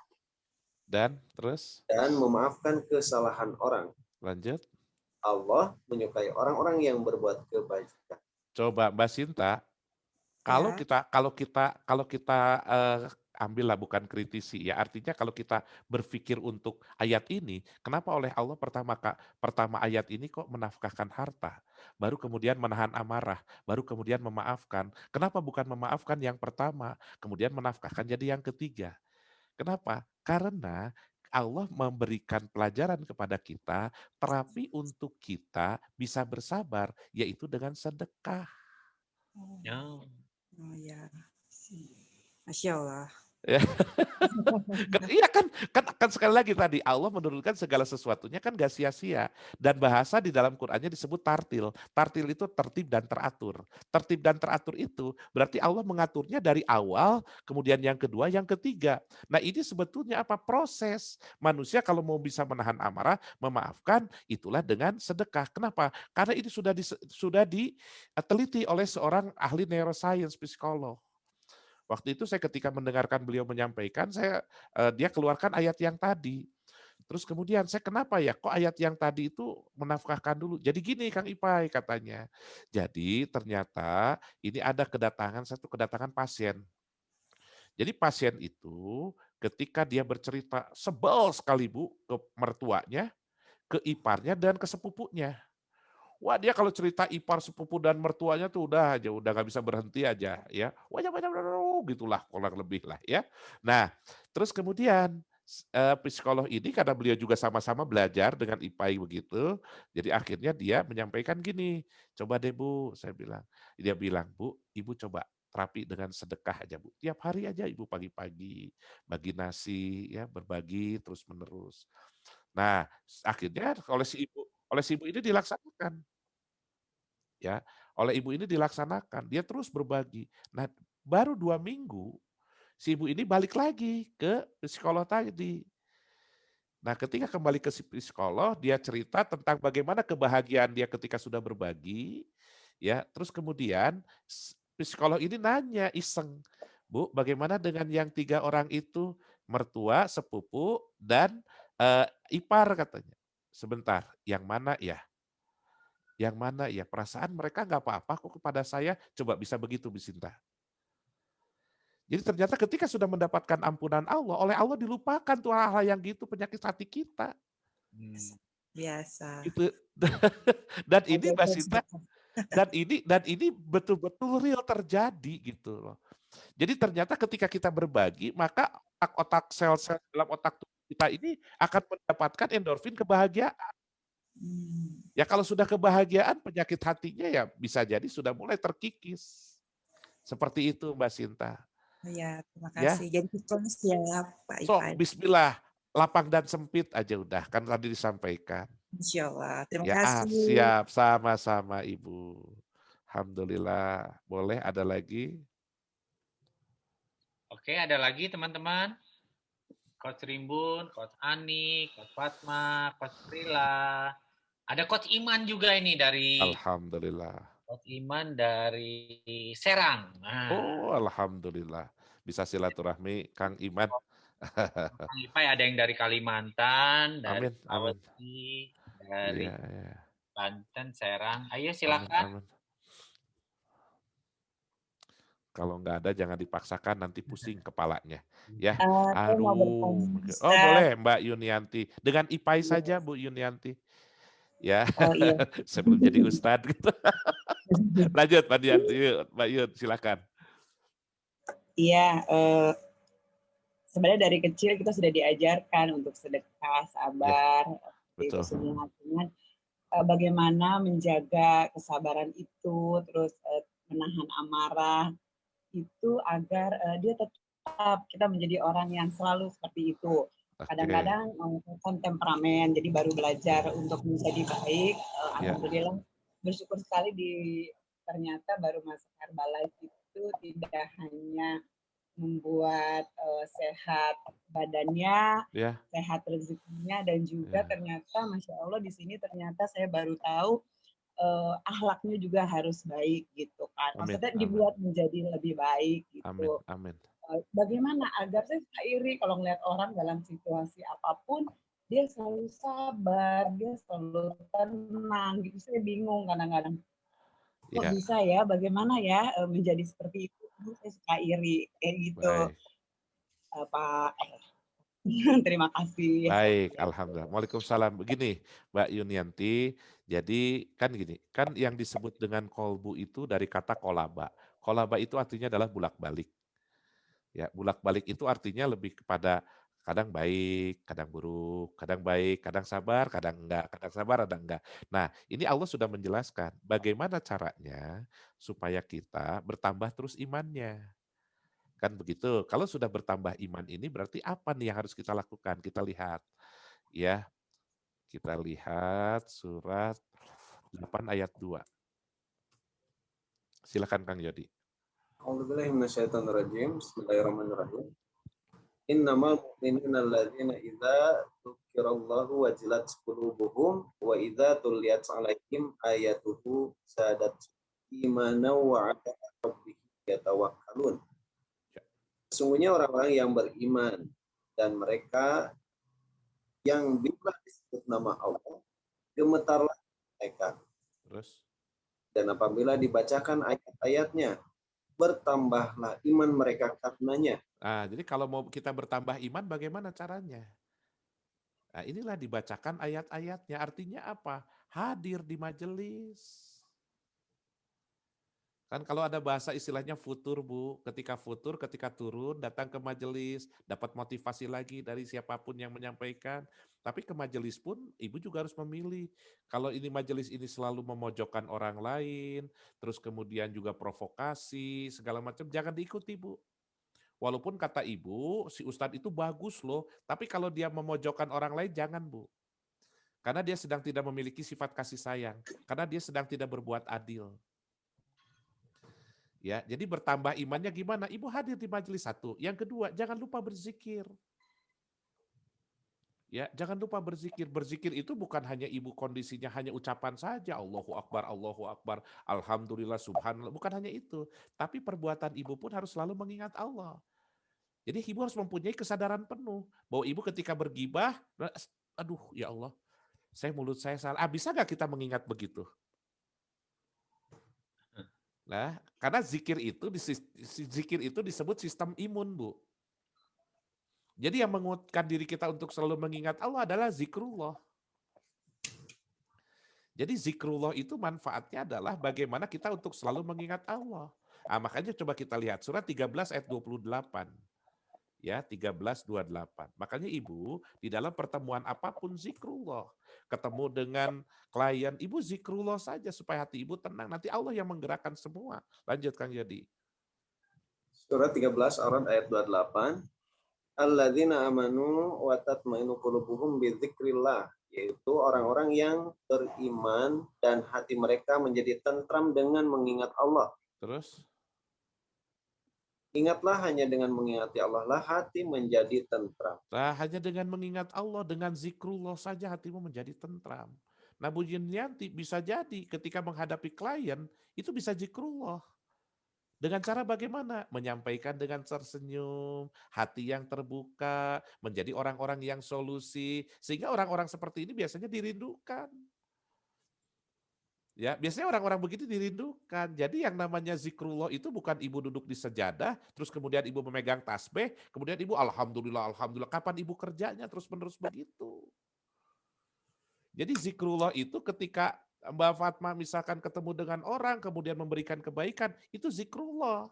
dan terus dan memaafkan kesalahan orang. lanjut. Allah menyukai orang-orang yang berbuat kebajikan. Coba Mbak Sinta, kalau Ya. kita ambillah bukan kritisi ya, artinya kalau kita berpikir untuk ayat ini, kenapa oleh Allah pertama ayat ini kok menafkahkan harta, baru kemudian menahan amarah, baru kemudian memaafkan. Kenapa bukan memaafkan yang pertama, kemudian menafkahkan jadi yang ketiga? Kenapa? Karena Allah memberikan pelajaran kepada kita, terapi untuk kita bisa bersabar, yaitu dengan sedekah. Oh. Oh ya. Masya Allah. Ya. Iya kan sekali lagi tadi Allah menurunkan segala sesuatunya kan gak sia-sia, dan bahasa di dalam Qur'annya disebut tartil. Tartil itu tertib dan teratur. Tertib dan teratur itu berarti Allah mengaturnya dari awal, kemudian yang kedua, yang ketiga. Nah ini sebetulnya apa? Proses manusia kalau mau bisa menahan amarah, memaafkan, itulah dengan sedekah. Kenapa? Karena ini sudah diteliti oleh seorang ahli neuroscience, psikolog. Waktu itu saya ketika mendengarkan beliau menyampaikan, dia keluarkan ayat yang tadi. Terus kemudian saya kenapa ya kok ayat yang tadi itu menafkahkan dulu. Jadi gini Kang Ipai katanya. Jadi ternyata ini ada satu kedatangan pasien. Jadi pasien itu ketika dia bercerita sebel sekali Bu ke mertuanya, ke iparnya dan ke sepupunya. Wah dia kalau cerita ipar, sepupu dan mertuanya tuh udah nggak bisa berhenti aja ya. Wah gitulah kurang lebih lah ya. Nah terus kemudian psikolog ini karena beliau juga sama-sama belajar dengan IPAI begitu. Jadi akhirnya dia menyampaikan gini, coba deh Bu, saya bilang. Dia bilang, Bu, Ibu coba terapi dengan sedekah aja Bu. Tiap hari aja Ibu pagi-pagi bagi nasi ya, berbagi terus menerus. Nah akhirnya oleh si ibu ini dilaksanakan. Ya, oleh ibu ini dilaksanakan, dia terus berbagi. Nah, baru 2 minggu, si ibu ini balik lagi ke psikolog tadi. Nah, ketika kembali ke si psikolog, dia cerita tentang bagaimana kebahagiaan dia ketika sudah berbagi, ya. Terus kemudian psikolog ini nanya iseng, Bu, bagaimana dengan yang 3 orang itu, mertua, sepupu, dan ipar katanya. Sebentar, yang mana ya? Yang mana ya? Perasaan mereka nggak apa-apa kok kepada saya. Coba bisa begitu, Bu Sinta. Jadi ternyata ketika sudah mendapatkan ampunan Allah, oleh Allah dilupakan tuh hal-hal yang gitu, penyakit hati kita. Biasa. Gitu. Dan ini Mbak Ajaib Sinta, sedekah. dan ini betul-betul real terjadi gitu loh. Jadi ternyata ketika kita berbagi, maka otak-otak sel-sel dalam otak tubuh kita ini akan mendapatkan endorfin kebahagiaan. Ya kalau sudah kebahagiaan, penyakit hatinya ya bisa jadi sudah mulai terkikis. Seperti itu Mbak Sinta. Ya, terima Ya, kasih. Jadi sequence ya Pak so Ipai. bismillah, lapang dan sempit aja udah, kan tadi disampaikan. Insya Allah. Terima Ya, kasih. siap, sama-sama Ibu. Alhamdulillah. Boleh ada lagi? Oke, ada lagi teman-teman? Coach Rimbun, Coach Ani, Coach Fatma, Coach Prila. Ada Coach Iman juga ini dari Alhamdulillah. Coach Iman dari Serang. Nah, Oh, alhamdulillah. Bisa silaturahmi Kang Iman. Kang Ipai ada yang dari Kalimantan, dari Amin, amin. Sulawesi, dari Iya, iya. Banten, Serang. Ayo Amin, silakan. amin. Kalau nggak ada jangan dipaksakan, nanti pusing kepalanya. Ya, Saya mau aduh. bertanya, Oh Ustaz. boleh Mbak Yunianti. Dengan IPAI saja Bu Yunianti. Ya, Oh iya. sebelum jadi ustadz gitu. Lanjut Mbak Yunianti, Mbak Yun, silakan. Iya, sebenarnya dari kecil kita sudah diajarkan untuk sedekah, Ya, sabar, itu betul. semua. Cuman bagaimana menjaga kesabaran itu, terus menahan amarah itu agar dia tetap kita menjadi orang yang selalu seperti itu. Oke, Kadang-kadang kan temperamen, jadi baru belajar untuk menjadi baik. ya, Alhamdulillah bersyukur sekali ternyata baru masuk Herbalife itu tidak hanya membuat sehat badannya, ya, sehat rezekinya, dan juga ya. ternyata Masya Allah di sini ternyata saya baru tahu akhlaknya juga harus baik gitu kan. Amin, Maksudnya amin, dibuat menjadi lebih baik amin, gitu. amin. Bagaimana agar saya suka iri kalau melihat orang dalam situasi apapun dia selalu sabar, dia selalu tenang gitu. Saya bingung kadang-kadang. Kok Ya, bisa ya? Bagaimana ya menjadi seperti itu? Saya suka iri kayak gitu, baik. Pak. Terima kasih. Baik, alhamdulillah. Waalaikumsalam. Begini, Mbak Yunianti, jadi kan gini, kan yang disebut dengan kolbu itu dari kata kolaba. Kolaba itu artinya adalah bulak-balik. Ya, bulak-balik itu artinya lebih kepada kadang baik, kadang buruk, kadang baik, kadang sabar, kadang enggak, kadang sabar, kadang enggak. Nah, ini Allah sudah menjelaskan bagaimana caranya supaya kita bertambah terus imannya. Kan begitu. Kalau sudah bertambah iman ini berarti apa nih yang harus kita lakukan? Kita lihat ya, kita lihat surat 8 ayat 2. Silakan Kang Yodi. A'udzubillahi minasyaitonirrajim. Bismillahirrahmanirrahim. Innamal mu'minuna alladzina idza dzukirallahu wajilat qulubuhum wa idza tuliyat 'alaihim ayatuhu zadat imanan wa 'ala rabbihim yatawakkalun. Ya, Sesungguhnya orang-orang yang beriman dan mereka yang bila disebut nama Allah gemetarlah mereka, terus. dan apabila dibacakan ayat-ayatnya bertambahlah iman mereka karenanya. Nah, jadi kalau mau kita bertambah iman bagaimana caranya? Nah, inilah dibacakan ayat-ayatnya. Artinya apa? Hadir di majelis. Kan kalau ada bahasa istilahnya futur, Bu. Ketika futur, ketika turun, datang ke majelis, dapat motivasi lagi dari siapapun yang menyampaikan. Tapi ke majelis pun, Ibu juga harus memilih. Kalau ini majelis ini selalu memojokkan orang lain, terus kemudian juga provokasi, segala macam, jangan diikuti, Bu. Walaupun kata Ibu, si Ustadz itu bagus loh, tapi kalau dia memojokkan orang lain, jangan, Bu. Karena dia sedang tidak memiliki sifat kasih sayang. Karena dia sedang tidak berbuat adil. Ya, jadi bertambah imannya gimana? Ibu hadir di majelis satu. Yang kedua, jangan lupa berzikir. Ya, jangan lupa berzikir. Berzikir itu bukan hanya ibu kondisinya hanya ucapan saja, Allahu Akbar, Alhamdulillah, Subhanallah. Bukan hanya itu. Tapi perbuatan ibu pun harus selalu mengingat Allah. Jadi ibu harus mempunyai kesadaran penuh. Bahwa ibu ketika bergibah, aduh ya Allah, mulut saya salah. Bisa nggak kita mengingat begitu? Nah, karena zikir itu disebut sistem imun, Bu. Jadi yang menguatkan diri kita untuk selalu mengingat Allah adalah zikrullah. Jadi zikrullah itu manfaatnya adalah bagaimana kita untuk selalu mengingat Allah. Nah, makanya coba kita lihat surat 13 ayat 28. Ya, 13:28. Makanya Ibu di dalam pertemuan apapun zikrullah. Ketemu dengan klien, Ibu zikrullah saja supaya hati Ibu tenang. Nanti Allah yang menggerakkan semua. Lanjut Kang Yodi. Surat 13 ayat 28. Alladzina amanu wa tatmainu qulubuhum bidzikrillah, yaitu orang-orang yang beriman dan hati mereka menjadi tentram dengan mengingat Allah. Terus? Ingatlah, hanya dengan mengingati Allah lah hati menjadi tentram. Nah, hanya dengan mengingat Allah, dengan zikrullah saja hatimu menjadi tentram. Nah, Bu Yunianti bisa jadi ketika menghadapi klien, itu bisa zikrullah. Dengan cara bagaimana? Menyampaikan dengan tersenyum, hati yang terbuka, menjadi orang-orang yang solusi, sehingga orang-orang seperti ini biasanya dirindukan. Ya, biasanya orang-orang begitu dirindukan. Jadi yang namanya zikrullah itu bukan ibu duduk di sejadah, terus kemudian ibu memegang tasbih, kemudian ibu alhamdulillah, alhamdulillah. Kapan ibu kerjanya terus-menerus begitu? Jadi zikrullah itu ketika Mbak Fatma misalkan ketemu dengan orang, kemudian memberikan kebaikan, itu zikrullah.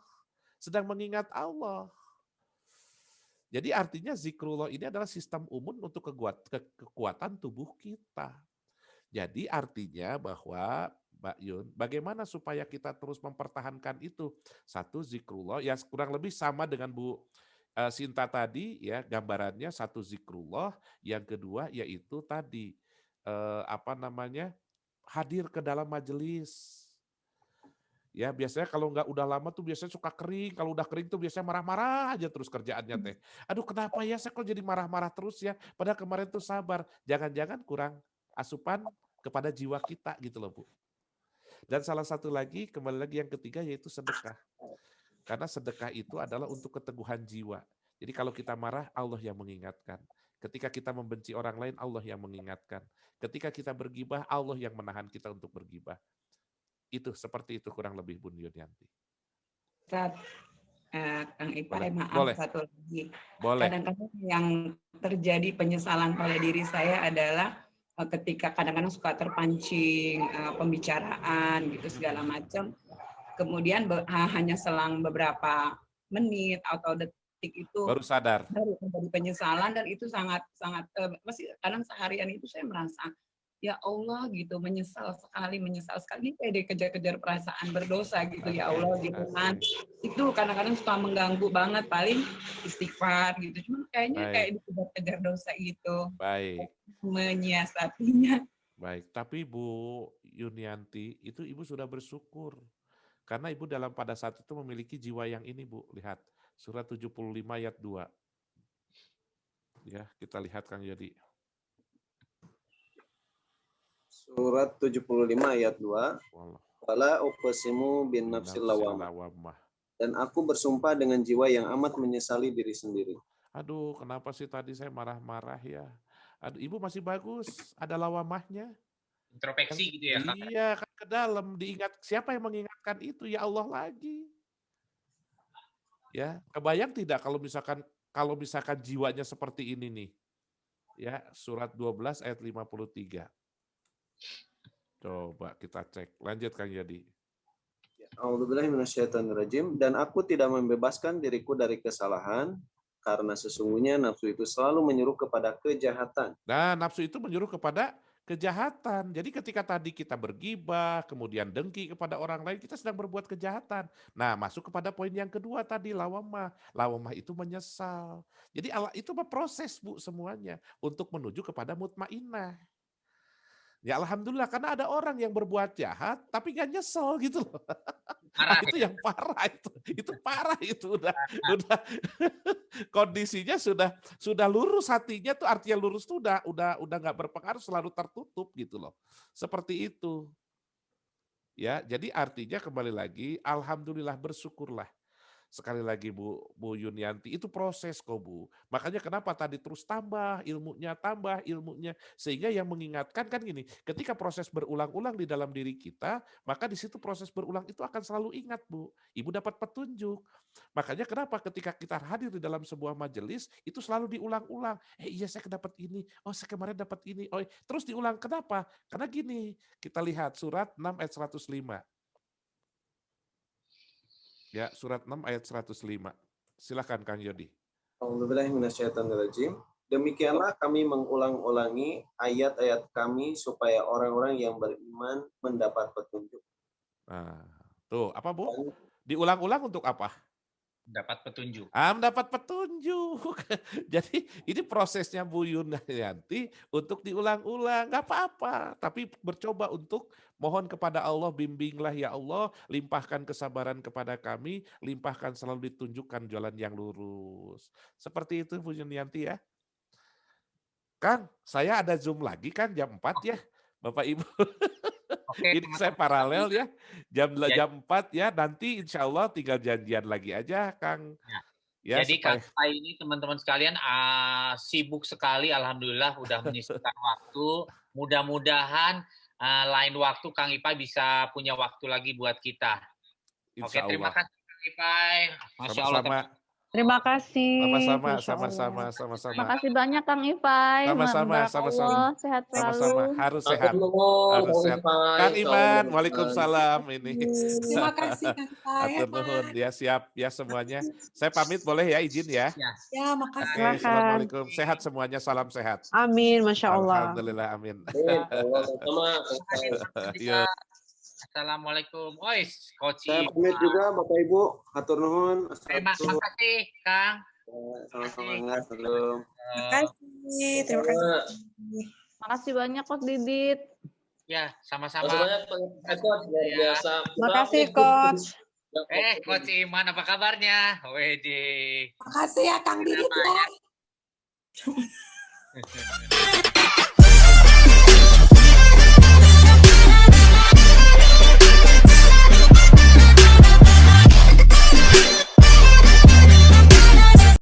Sedang mengingat Allah. Jadi artinya zikrullah ini adalah sistem umum untuk kekuatan tubuh kita. Jadi artinya bahwa Mbak Yun, bagaimana supaya kita terus mempertahankan itu? Satu zikrullah, ya kurang lebih sama dengan Bu Sinta tadi ya gambarannya, satu zikrullah, yang kedua yaitu tadi apa namanya, hadir ke dalam majelis. Ya biasanya kalau nggak udah lama tuh biasanya suka kering, kalau udah kering tuh biasanya marah-marah aja terus kerjaannya teh. Aduh kenapa ya saya kok jadi marah-marah terus ya, padahal kemarin tuh sabar. Jangan-jangan kurang asupan kepada jiwa kita gitu loh Bu. Dan salah satu lagi, kembali lagi yang ketiga yaitu sedekah. Karena sedekah itu adalah untuk keteguhan jiwa. Jadi kalau kita marah, Allah yang mengingatkan. Ketika kita membenci orang lain, Allah yang mengingatkan. Ketika kita bergibah, Allah yang menahan kita untuk bergibah. Itu seperti itu kurang lebih Bun Yunianti. Ustaz, Kang Boleh, Ipay, maaf boleh, satu lagi. boleh. Kadang-kadang yang terjadi penyesalan pada diri saya adalah ketika kadang-kadang suka terpancing pembicaraan gitu segala macam. Kemudian hanya selang beberapa menit atau detik itu Baru sadar. baru terjadi penyesalan, dan itu sangat masih kadang seharian itu saya merasa ya Allah gitu, menyesal sekali ini kayak dikejar-kejar perasaan berdosa gitu ya Allah gitu kan. Itu kadang-kadang suka mengganggu banget, paling istighfar gitu, cuman kayaknya kayak dikejar-kejar dosa gitu. Baik. Menyiasatinya. Baik, tapi Bu Yunianti itu Ibu sudah bersyukur. Karena Ibu pada saat itu memiliki jiwa yang ini Bu, lihat surat 75 ayat 2. Ya, kita lihat Kang Yodi. Surat 75 ayat 2. Wala uqsimu bin nafsil lawamah. Dan aku bersumpah dengan jiwa yang amat menyesali diri sendiri. Aduh, kenapa sih tadi saya marah-marah ya? Aduh, Ibu masih bagus, ada lawamahnya. Introspeksi gitu ya, Kak? Iya, kan ke dalam diingat, siapa yang mengingatkan itu? Ya Allah lagi. Ya, kebayang tidak kalau misalkan jiwanya seperti ini nih. Ya, surat 12 ayat 53. Coba kita cek. Lanjut Kang Yadi. A'udzubillahi minasyaitonirrajim. Dan aku tidak membebaskan diriku dari kesalahan, karena sesungguhnya nafsu itu selalu menyuruh kepada kejahatan. Nah, nafsu itu menyuruh kepada kejahatan. Jadi ketika tadi kita bergibah, kemudian dengki kepada orang lain, kita sedang berbuat kejahatan. Nah, masuk kepada poin yang kedua tadi, lawamah. Lawamah itu menyesal. Jadi itu proses Bu semuanya untuk menuju kepada mutmainnah. Ya alhamdulillah, karena ada orang yang berbuat jahat tapi gak nyesel gitu loh. Parah, itu yang parah itu parah itu udah kondisinya sudah lurus hatinya tuh, artinya lurus tuh udah nggak berpengaruh, selalu tertutup gitu loh. Seperti itu. Ya, jadi artinya kembali lagi alhamdulillah, bersyukurlah. Sekali lagi Bu Yunianti, itu proses kok Bu. Makanya kenapa tadi terus tambah ilmunya. Sehingga yang mengingatkan kan gini, ketika proses berulang-ulang di dalam diri kita, maka di situ proses berulang itu akan selalu ingat Bu. Ibu dapat petunjuk. Makanya kenapa ketika kita hadir di dalam sebuah majelis, itu selalu diulang-ulang. Iya saya dapat ini, oh saya kemarin dapat ini, oh terus diulang. Kenapa? Karena gini, kita lihat surat 6 ayat 105. Ya, surat 6 ayat 105. Silakan Kang Yodi. A'udzubillahi minasyaitonirrajim. Demikianlah kami mengulang-ulangi ayat-ayat kami supaya orang-orang yang beriman mendapat petunjuk. Nah, tuh apa Bu? Diulang-ulang untuk apa? Mendapat petunjuk. Mendapat petunjuk. Jadi ini prosesnya Bu Yunianti untuk diulang-ulang, nggak apa-apa. Tapi bercoba untuk mohon kepada Allah, bimbinglah ya Allah, limpahkan kesabaran kepada kami, limpahkan selalu ditunjukkan jalan yang lurus. Seperti itu Bu Yunianti ya. Kang, saya ada Zoom lagi kan jam 4 ya, Bapak Ibu. Oke, ini saya paralel ya, jam 4 ya, nanti insya Allah tinggal janjian lagi aja Kang. Ya, jadi Kang Ipay ini teman-teman sekalian sibuk sekali, alhamdulillah udah menyisihkan waktu. Mudah-mudahan lain waktu Kang Ipay bisa punya waktu lagi buat kita. Oke, terima kasih Kang Ipay. Masya Allah. Terima kasih. Sama-sama, Masya Allah. sama-sama. Makasih banyak Kang Ipay. Sama-sama. Barakallah, sehat Sama-sama, selalu. harus Matur sehat. nuwun, Harus Kang sehat. Ipay. Kang Insya Iman, Allah. waalaikumsalam ini. Terima kasih Kang Ipay. Atur nuhun, ya siap ya semuanya. Saya pamit boleh ya, izin ya. Ya. Ya, makasih. Oke, Silakan. assalamualaikum. Sehat semuanya, salam sehat. Amin, Masya Allah. Alhamdulillah, amin. Amin. Allah sama Kang Ipay. Iya. Assalamualaikum. Ois, Coach Saya Iman. pamit juga Bapak Ibu. Hatur nuhun. Terima Assalamualaikum. kasih, Kang. Sama-sama. Assalamualaikum. Terima kasih. Terima kasih. Makasih banyak Coach Didit. Ya, sama-sama. Makasih banyak Pak Coach, luar biasa. Makasih Coach. Coach Iman, apa kabarnya? Wede. Makasih ya Kang Didit ya.